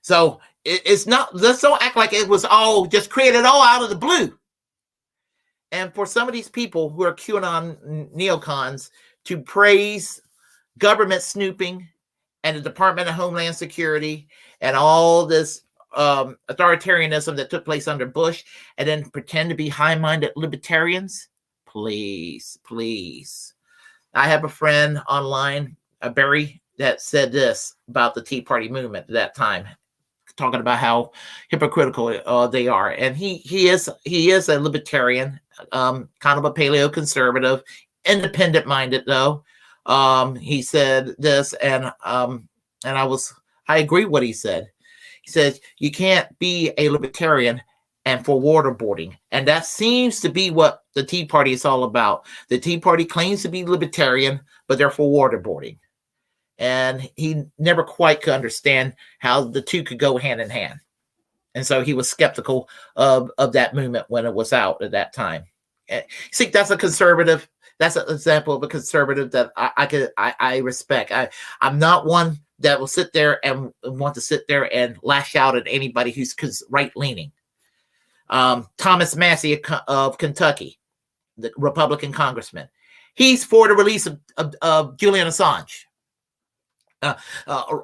Speaker 1: So it's not, let's don't act like it was all just created all out of the blue. And for some of these people who are QAnon neocons to praise government snooping and the Department of Homeland Security and all this authoritarianism that took place under Bush, and then pretend to be high-minded libertarians, please. I have a friend online, Barry, that said this about the Tea Party movement at that time, talking about how hypocritical they are. And he is a libertarian, kind of a paleo-conservative, independent-minded though. He said this, and I agree with what he said. He says you can't be a libertarian and for waterboarding, and that seems to be what the Tea Party is all about. The Tea Party claims to be libertarian, but they're for waterboarding, and he never quite could understand how the two could go hand in hand. And so he was skeptical of that movement when it was out at that time. See, that's a conservative. That's an example of a conservative that I respect. I'm not one that will sit there and want to sit there and lash out at anybody who's right-leaning. Thomas Massey of Kentucky, the Republican congressman, he's for the release of Julian Assange.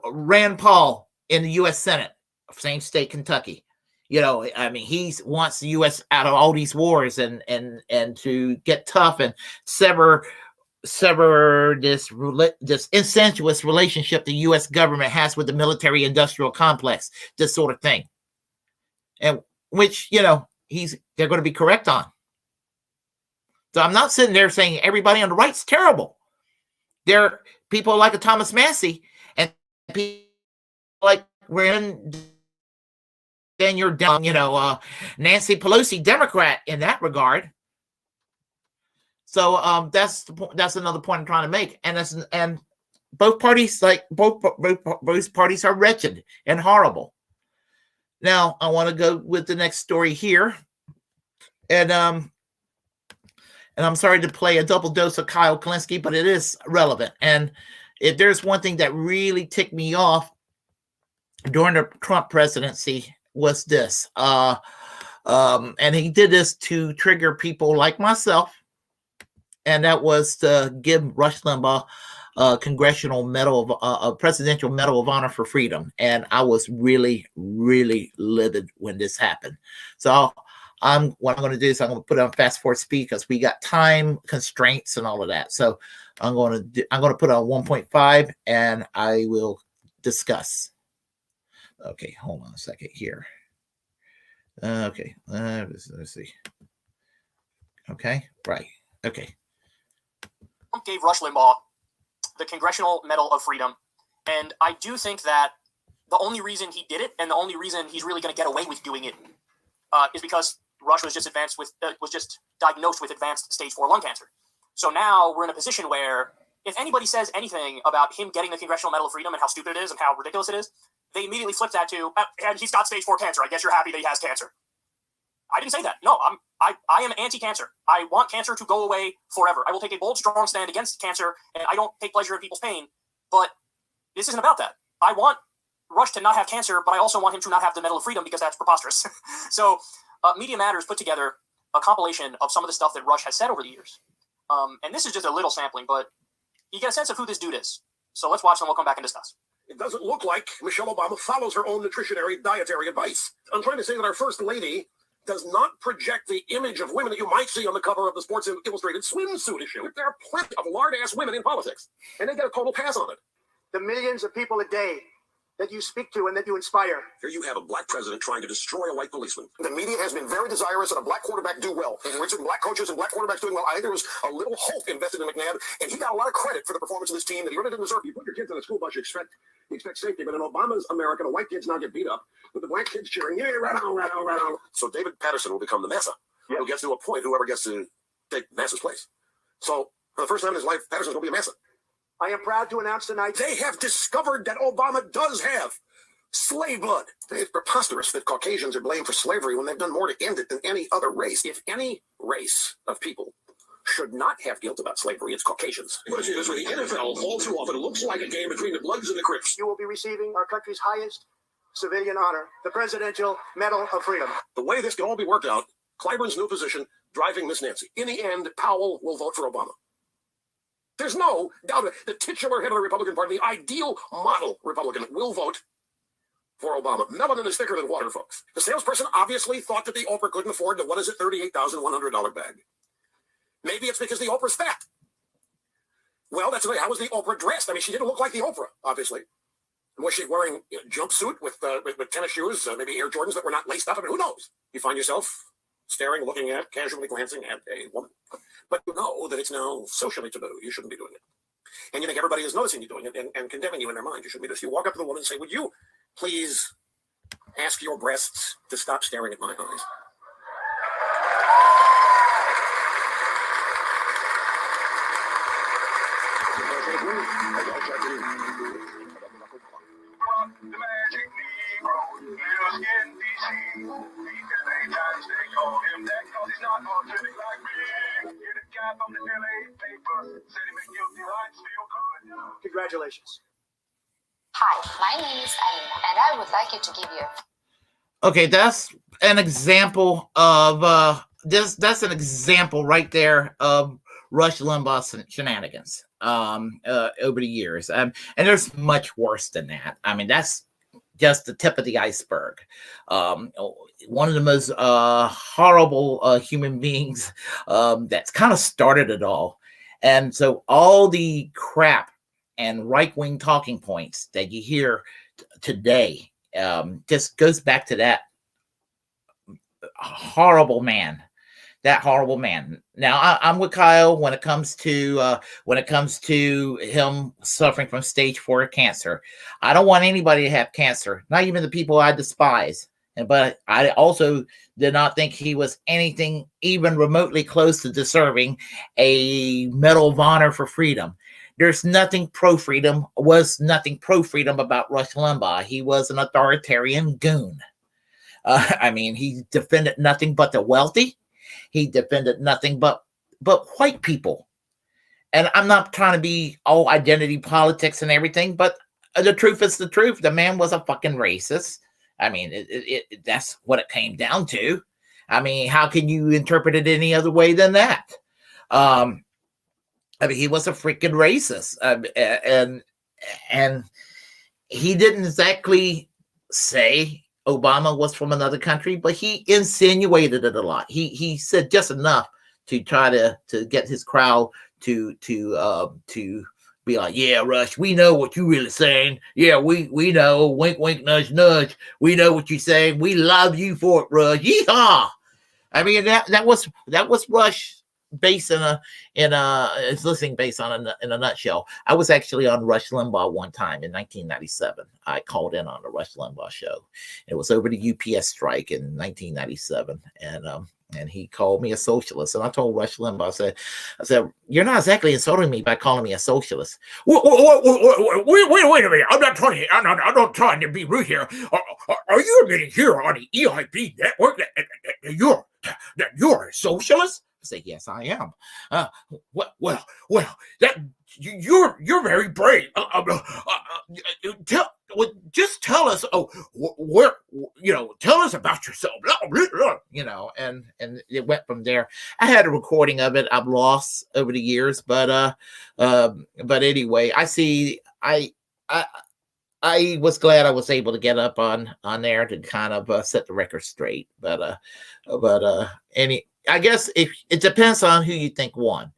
Speaker 1: Rand Paul in the U.S. Senate, same state, Kentucky. You know, I mean, he wants the U.S. out of all these wars and to get tough and sever this incestuous relationship the U.S. government has with the military-industrial complex, this sort of thing, and which, you know, they're going to be correct on. So I'm not sitting there saying everybody on the right's terrible. There are people like a Thomas Massey and people like then you're down, Nancy Pelosi, Democrat in that regard. So that's another point I'm trying to make, and both parties both parties are wretched and horrible. Now I want to go with the next story here, and I'm sorry to play a double dose of Kyle Kalinske, but it is relevant, and if there's one thing that really ticked me off during the Trump presidency was this. And he did this to trigger people like myself, and that was to give Rush Limbaugh a congressional medal of a presidential medal of honor for freedom. And I was really, really livid when this happened. So what I'm going to do is I'm going to put it on fast forward speed because we got time constraints and all of that. So I'm going to put it on 1.5 and I will discuss. Okay, hold on a second here. Okay, let's see. Okay, right. Okay.
Speaker 7: Trump gave Rush Limbaugh the Congressional Medal of Freedom, and I do think that the only reason he did it, and the only reason he's really going to get away with doing it, is because Rush was just diagnosed with advanced stage 4 lung cancer. So now we're in a position where if anybody says anything about him getting the Congressional Medal of Freedom and how stupid it is and how ridiculous it is, they immediately flip that to, and he's got stage 4 cancer. I guess you're happy that he has cancer. I didn't say that. No, I am anti-cancer. I want cancer to go away forever. I will take a bold, strong stand against cancer, and I don't take pleasure in people's pain. But this isn't about that. I want Rush to not have cancer, but I also want him to not have the Medal of Freedom because that's preposterous. So Media Matters put together a compilation of some of the stuff that Rush has said over the years. And this is just a little sampling, but you get a sense of who this dude is. So let's watch and we'll come back and discuss.
Speaker 15: It doesn't look like Michelle Obama follows her own dietary advice. I'm trying to say that our First Lady does not project the image of women that you might see on the cover of the Sports Illustrated swimsuit issue. There are plenty of lard-ass women in politics, and they get a total pass on it.
Speaker 16: The millions of people a day that you speak to and that you inspire.
Speaker 15: Here you have a black president trying to destroy a white policeman. The media has been very desirous that a black quarterback do well. And we're seeing black coaches and black quarterbacks doing well. I think there was a little hope invested in McNabb, and he got a lot of credit for the performance of this team that he really didn't deserve. You put your kids on a school bus, you expect safety, but in Obama's America, the white kids now get beat up with the black kids cheering, yeah, right on, right on, right on. So David Patterson will become the massa, who gets to appoint whoever gets to take Massa's place. So for the first time in his life, Patterson's going to be a massa.
Speaker 16: I am proud to announce tonight
Speaker 15: they have discovered that Obama does have slave blood. It's preposterous that Caucasians are blamed for slavery when they've done more to end it than any other race. If any race of people should not have guilt about slavery, it's Caucasians. What is it? The NFL, all too often, looks like a game between the Bloods and the Crips.
Speaker 16: You will be receiving our country's highest civilian honor, the Presidential Medal of Freedom.
Speaker 15: The way this can all be worked out, Clyburn's new position, driving Miss Nancy. In the end, Powell will vote for Obama. There's no doubt the titular head of the Republican Party, the ideal model Republican, will vote for Obama. Melanin is thicker than water, folks. The salesperson obviously thought that the Oprah couldn't afford the, $38,100 bag. Maybe it's because the Oprah's fat. Well, that's the way. How was the Oprah dressed? I mean, she didn't look like the Oprah, obviously. Was she wearing a jumpsuit with tennis shoes, maybe Air Jordans that were not laced up? I mean, who knows? You find yourself staring, looking at, casually glancing at a woman. But you know that it's now socially taboo. You shouldn't be doing it. And you think everybody is noticing you doing it and condemning you in their mind. You shouldn't be this. You walk up to the woman and say, would you please ask your breasts to stop staring at my eyes?
Speaker 16: Congratulations.
Speaker 17: Hi, my name is Alina, and I would like you to give you.
Speaker 1: Okay, that's an example of that's an example right there of Rush Limbaugh's shenanigans over the years. And there's much worse than that. I mean, that's just the tip of the iceberg. One of the most horrible human beings that's kind of started it all. And so all the crap and right-wing talking points that you hear today just goes back to that horrible man. That horrible man. Now, I'm with Kyle when it comes to him suffering from stage 4 cancer. I don't want anybody to have cancer, not even the people I despise. But I also did not think he was anything even remotely close to deserving a Medal of Honor for freedom. There's nothing pro-freedom, was nothing pro-freedom about Rush Limbaugh. He was an authoritarian goon. I mean, he defended nothing but the wealthy. He defended nothing but white people. and I'm not trying to be all identity politics and everything, but the truth is the truth. The man was a fucking racist. I mean, that's what it came down to. I mean, how can you interpret it any other way than that? I mean, he was a freaking racist, and he didn't exactly say Obama was from another country, but he insinuated it a lot. He said just enough to try to get his crowd to be like, yeah, Rush, we know what you really saying. Yeah, we know. Wink, wink, nudge, nudge. We know what you're saying. We love you for it, Rush. Yeehaw! I mean, that was Rush based in his listening based on in a nutshell. I was actually on Rush Limbaugh one time in 1997. I called in on the Rush Limbaugh show. It was over the UPS strike in 1997, and he called me a socialist. And I told Rush Limbaugh, I said, you're not exactly insulting me by calling me a socialist. Wait a minute. I'm not trying to be rude here. Are you admitting here on the EIB network that you're a socialist? I say, yes, I am. Well, that you're very brave. Just tell us, tell us about yourself. And it went from there. I had a recording of it. I've lost over the years, but anyway, I was glad I was able to get up on there to kind of set the record straight. I guess if it depends on who you think won.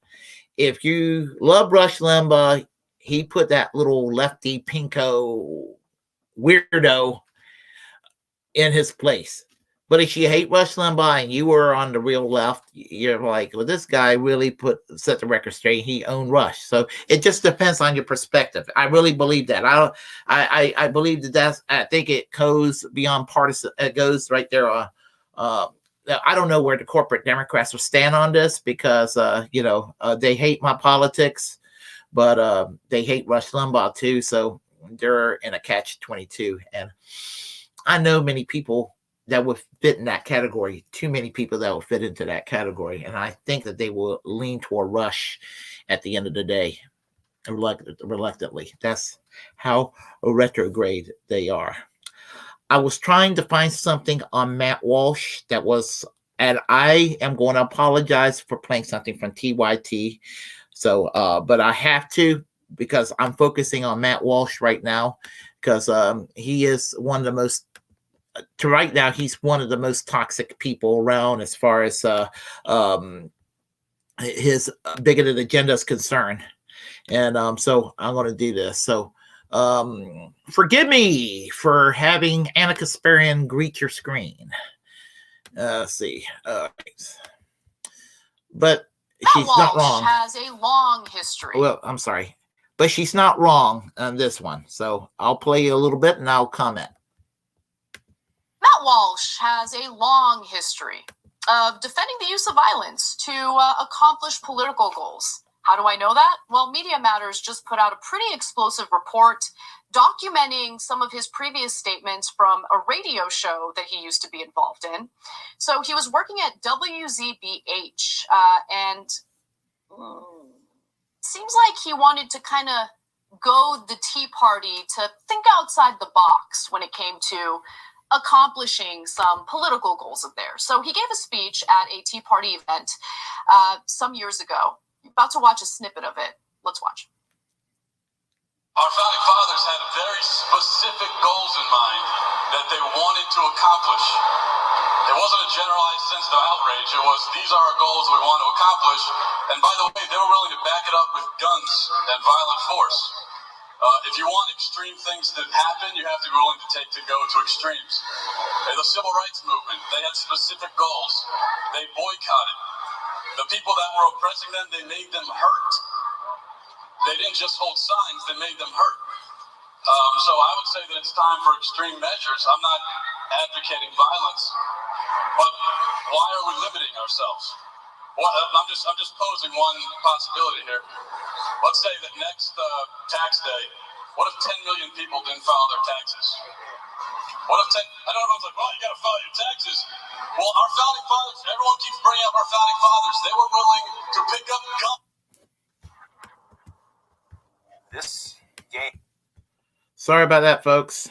Speaker 1: If you love Rush Limbaugh, he put that little lefty pinko weirdo in his place. But if you hate Rush Limbaugh and you were on the real left, you're like, well, this guy really set the record straight. He owned Rush. So it just depends on your perspective. I really believe that. I believe I think it goes beyond partisan. It goes right there. I don't know where the corporate Democrats will stand on this because, they hate my politics, but they hate Rush Limbaugh too. So they're in a catch-22. And I know many people that would fit in that category, too many people that will fit into that category. And I think that they will lean toward Rush at the end of the day, reluctantly. That's how retrograde they are. I was trying to find something on Matt Walsh that was, and I am going to apologize for playing something from TYT. So, but I have to, because I'm focusing on Matt Walsh right now, because he is one of the most, right now, he's one of the most toxic people around as far as his bigoted agenda is concerned. And so I'm going to do this. So, forgive me for having Anna Kasparian greet your screen. Let's see. But she's not wrong.
Speaker 5: Has a long history.
Speaker 1: Well, I'm sorry, but she's not wrong on this one. So I'll play you a little bit and I'll comment.
Speaker 5: Matt Walsh has a long history of defending the use of violence to accomplish political goals. How do I know that? Well, Media Matters just put out a pretty explosive report documenting some of his previous statements from a radio show that he used to be involved in. So he was working at WZBH, and seems like he wanted to kind of go the Tea Party to think outside the box when it came to accomplishing some political goals of theirs. So he gave a speech at a Tea Party event some years ago. About to watch a snippet of it. Let's watch.
Speaker 18: Our founding fathers had very specific goals in mind that they wanted to accomplish. It wasn't a generalized sense of outrage. It was, these are our goals we want to accomplish. And by the way, they were willing to back it up with guns and violent force. If you want extreme things to happen, you have to be willing to go to extremes. The civil rights movement, they had specific goals. They boycotted. The people that were oppressing them, they made them hurt. They didn't just hold signs, they made them hurt. So I would say that it's time for extreme measures. I'm not advocating violence, but why are we limiting ourselves? I'm just posing one possibility here. Let's say that next tax day, what if 10 million people didn't file their taxes? What if I know everyone's like, well, you got to file your taxes. Well, our founding fathers, everyone keeps bringing up our founding fathers. They were willing to pick up guns.
Speaker 19: This game.
Speaker 1: Sorry about that, folks.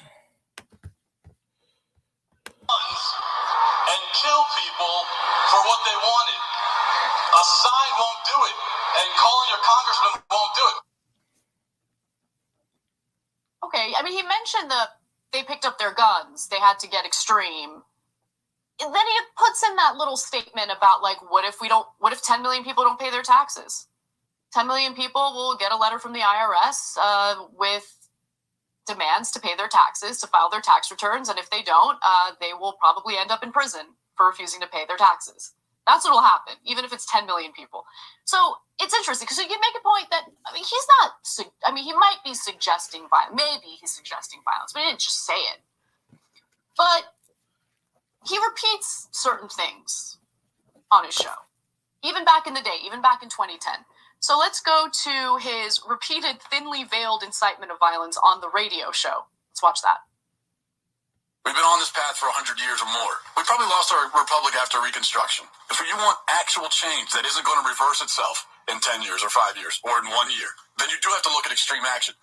Speaker 18: And kill people for what they wanted. A sign won't do it, and calling your congressman won't do it.
Speaker 5: Okay, I mean, he mentioned that they picked up their guns. They had to get extreme. And then he puts in that little statement about, like, what if 10 million people don't pay their taxes? 10 million people will get a letter from the IRS with demands to pay their taxes, to file their tax returns, and if they don't, they will probably end up in prison for refusing to pay their taxes. That's what will happen, even if it's 10 million people. So it's interesting, because you can make a point that, I mean, he's not, I mean, he might be suggesting violence. Maybe he's suggesting violence, but he didn't just say it. But he repeats certain things on his show, even back in the day, even back in 2010. So let's go to his repeated, thinly veiled incitement of violence on the radio show. Let's watch that.
Speaker 18: We've been on this path for 100 years or more. We probably lost our republic after Reconstruction. If you want actual change that isn't going to reverse itself in 10 years or 5 years or in 1 year, then you do have to look at extreme action.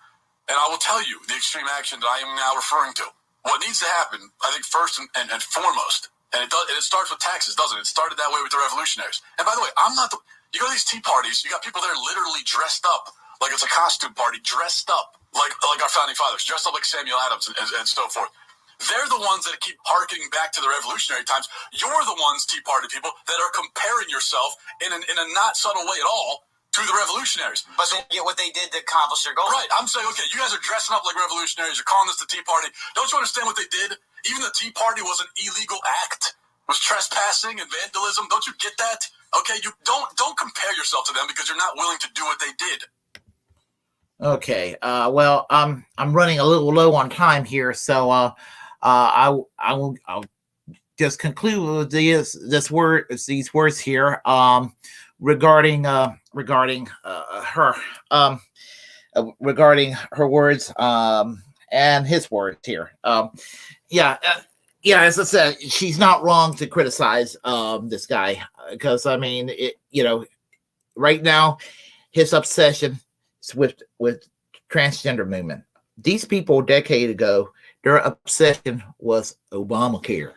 Speaker 18: And I will tell you the extreme action that I am now referring to. What needs to happen, I think, first and foremost, and it starts with taxes, doesn't it? It started that way with the revolutionaries. And by the way, I'm not the... You go to these tea parties, you got people that are literally dressed up like it's a costume party, dressed up like our founding fathers, dressed up like Samuel Adams and so forth. They're the ones that keep harkening back to the revolutionary times. You're the ones, Tea Party people, that are comparing yourself in a not subtle way at all to the revolutionaries.
Speaker 19: But they get what they did to accomplish their goals.
Speaker 18: Right. I'm saying, okay, you guys are dressing up like revolutionaries. You're calling this the Tea Party. Don't you understand what they did? Even the Tea Party was an illegal act. It was trespassing and vandalism. Don't you get that? Okay, you don't compare yourself to them because you're not willing to do what they did.
Speaker 1: Okay. Well, I'm running a little low on time here, so I'll just conclude with these words here regarding her words and his words here. Yeah, as I said, she's not wrong to criticize this guy, because I mean, right now his obsession is with transgender movement. These people a decade ago, their obsession was Obamacare.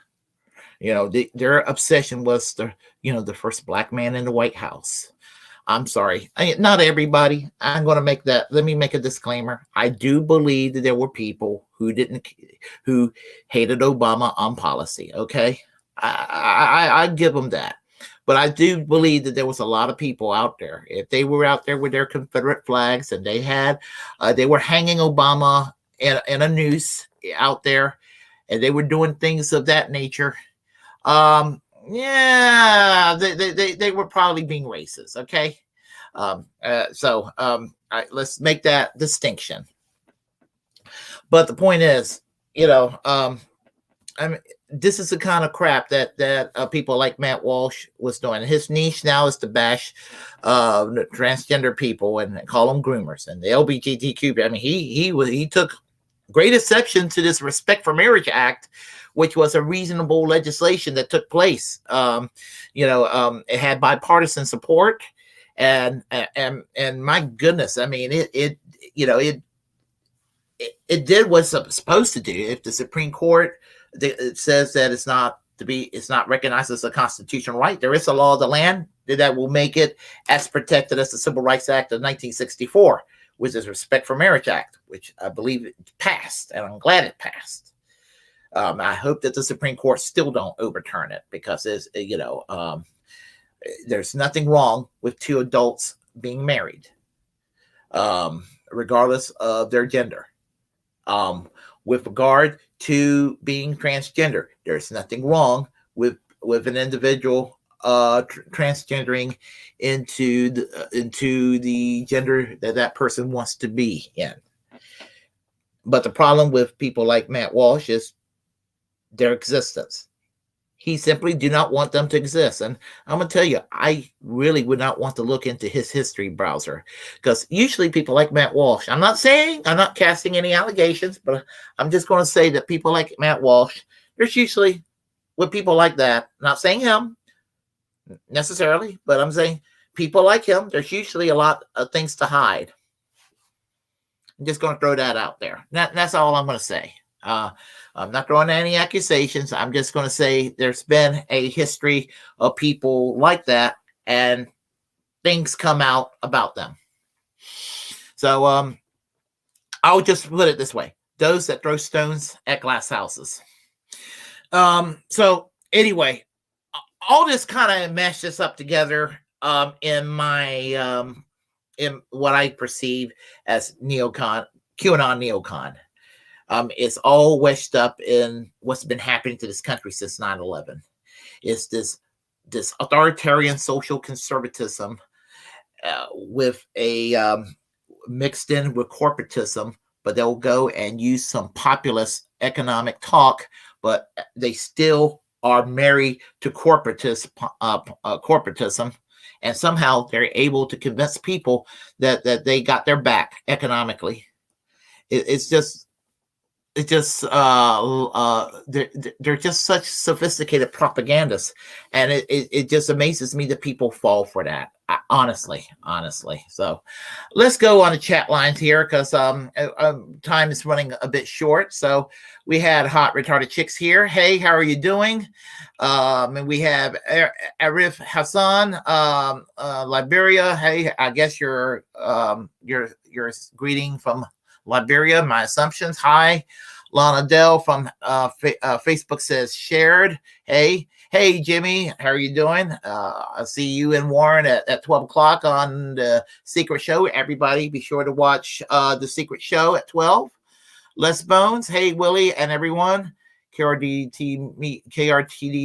Speaker 1: Their obsession was the first black man in the White House. I'm sorry, not everybody. I'm going to make that. Let me make a disclaimer. I do believe that there were people who hated Obama on policy. Okay, I give them that. But I do believe that there was a lot of people out there. If they were out there with their Confederate flags and they were hanging Obama in a noose out there, and they were doing things of that nature. They were probably being racist. Okay. Let's make that distinction. But the point is, I mean, this is the kind of crap that people like Matt Walsh was doing. His niche now is to bash transgender people and call them groomers and the LGBTQ. I mean, he took great exception to this Respect for Marriage Act, which was a reasonable legislation that took place. It had bipartisan support, and my goodness, I mean, it did what it's supposed to do. If the Supreme Court it says that it's not recognized as a constitutional right, there is a law of the land that will make it as protected as the Civil Rights Act of 1964, which is Respect for Marriage Act, which I believe it passed, and I'm glad it passed. I hope that the Supreme Court still don't overturn it, because there's nothing wrong with two adults being married, regardless of their gender. With regard to being transgender, there's nothing wrong with an individual transgendering into the gender that person wants to be in. But the problem with people like Matt Walsh is their existence. He simply do not want them to exist. And I'm going to tell you, I really would not want to look into his history browser, because usually people like Matt Walsh, I'm not casting any allegations, but I'm just going to say that people like Matt Walsh, there's usually, with people like that, not saying him necessarily, but I'm saying people like him, there's usually a lot of things to hide. I'm just going to throw that out there. That's all I'm going to say. I'm not throwing any accusations. I'm just going to say there's been a history of people like that, and things come out about them. So I'll just put it this way: those that throw stones at glass houses. So anyway, all this kind of meshed this up together in my in what I perceive as QAnonNeoCon. It's all wedged up in what's been happening to this country since 9/11. It's this authoritarian social conservatism with a mixed in with corporatism, but they'll go and use some populist economic talk, but they still are married to corporatism, and somehow they're able to convince people that they got their back economically. It's just they're just such sophisticated propagandists, and it just amazes me that people fall for that. Honestly. So let's go on the chat lines here, because time is running a bit short. So we had Hot Retarded Chicks here. Hey, how are you doing? And we have Arif Hassan, Liberia. Hey, I guess you're greeting from Liberia, my assumptions. Hi. Lana Dell from Facebook says shared. Hey, Jimmy, how are you doing? I see you and Warren at 12 o'clock on the Secret Show. Everybody be sure to watch the Secret Show at 12. Les Bones, hey, Willie and everyone. KRTD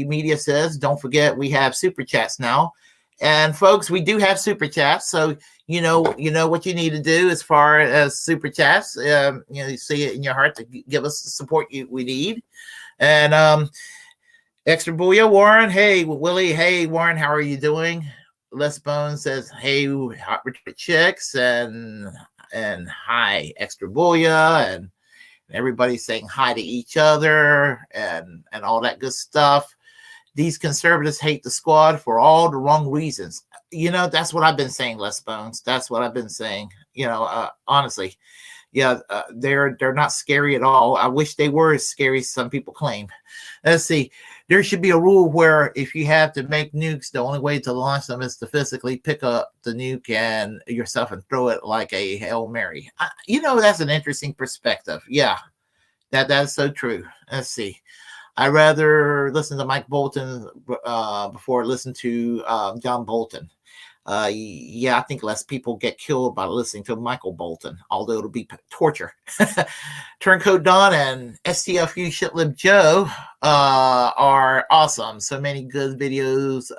Speaker 1: Media says, don't forget we have Super Chats now. And folks, we do have Super Chats, so you know what you need to do as far as Super Chats. You see it in your heart to give us the support we need. And Extra Booyah, Warren. Hey, Willie. Hey, Warren. How are you doing? Les Bones says, hey, Hot Retarded Chicks, and hi, Extra Booyah, and everybody's saying hi to each other and all that good stuff. These conservatives hate the squad for all the wrong reasons. That's what I've been saying, Les Bones. That's what I've been saying. Honestly, yeah, they're not scary at all. I wish they were as scary as some people claim. Let's see. There should be a rule where if you have to make nukes, the only way to launch them is to physically pick up the nuke and yourself and throw it like a Hail Mary. That's an interesting perspective. Yeah, that's so true. Let's see. I'd rather listen to Mike Bolton before listen to John Bolton. Yeah, I think less people get killed by listening to Michael Bolton, although it'll be torture. Turncoat Don and STFU Shitlib Joe are awesome. So many good videos,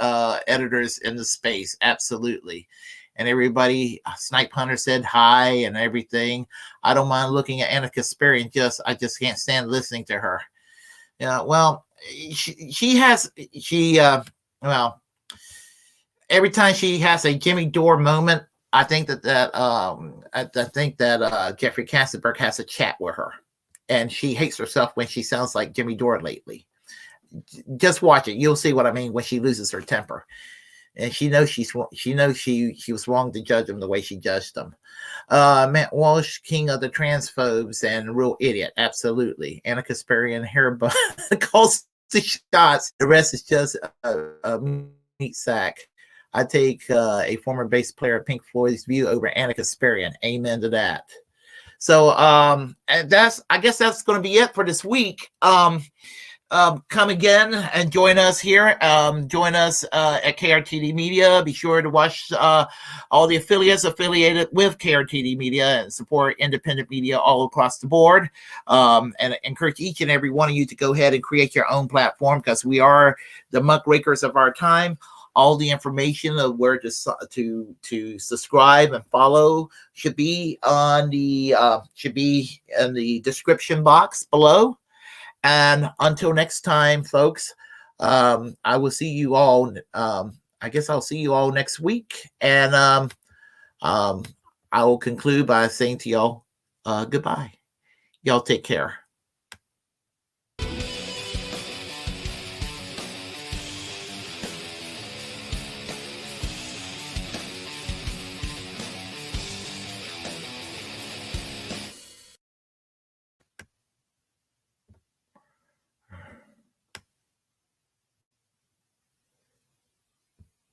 Speaker 1: editors in the space. Absolutely. And everybody, Snipe Hunter said hi and everything. I don't mind looking at Anna Kasparian. I just can't stand listening to her. Yeah, well, every time she has a Jimmy Dore moment, I think that Jeffrey Katzenberg has a chat with her, and she hates herself when she sounds like Jimmy Dore lately. Just watch it; you'll see what I mean when she loses her temper, and she knows she was wrong to judge him the way she judged him. Matt Walsh, king of the transphobes and real idiot, absolutely. Anna Kasparian hair calls the shots. The rest is just a meat sack. I take a former bass player of Pink Floyd's view over Anna Kasparian. Amen to that. So and I guess that's going to be it for this week. Come again and join us here. Join us at KRTD Media. Be sure to watch all the affiliates affiliated with KRTD Media and support independent media all across the board. And encourage each and every one of you to go ahead and create your own platform, because we are the muckrakers of our time. All the information of where to subscribe and follow should be in the description box below. And until next time, folks, I will see you all. I guess I'll see you all next week. And I will conclude by saying to y'all, goodbye. Y'all take care.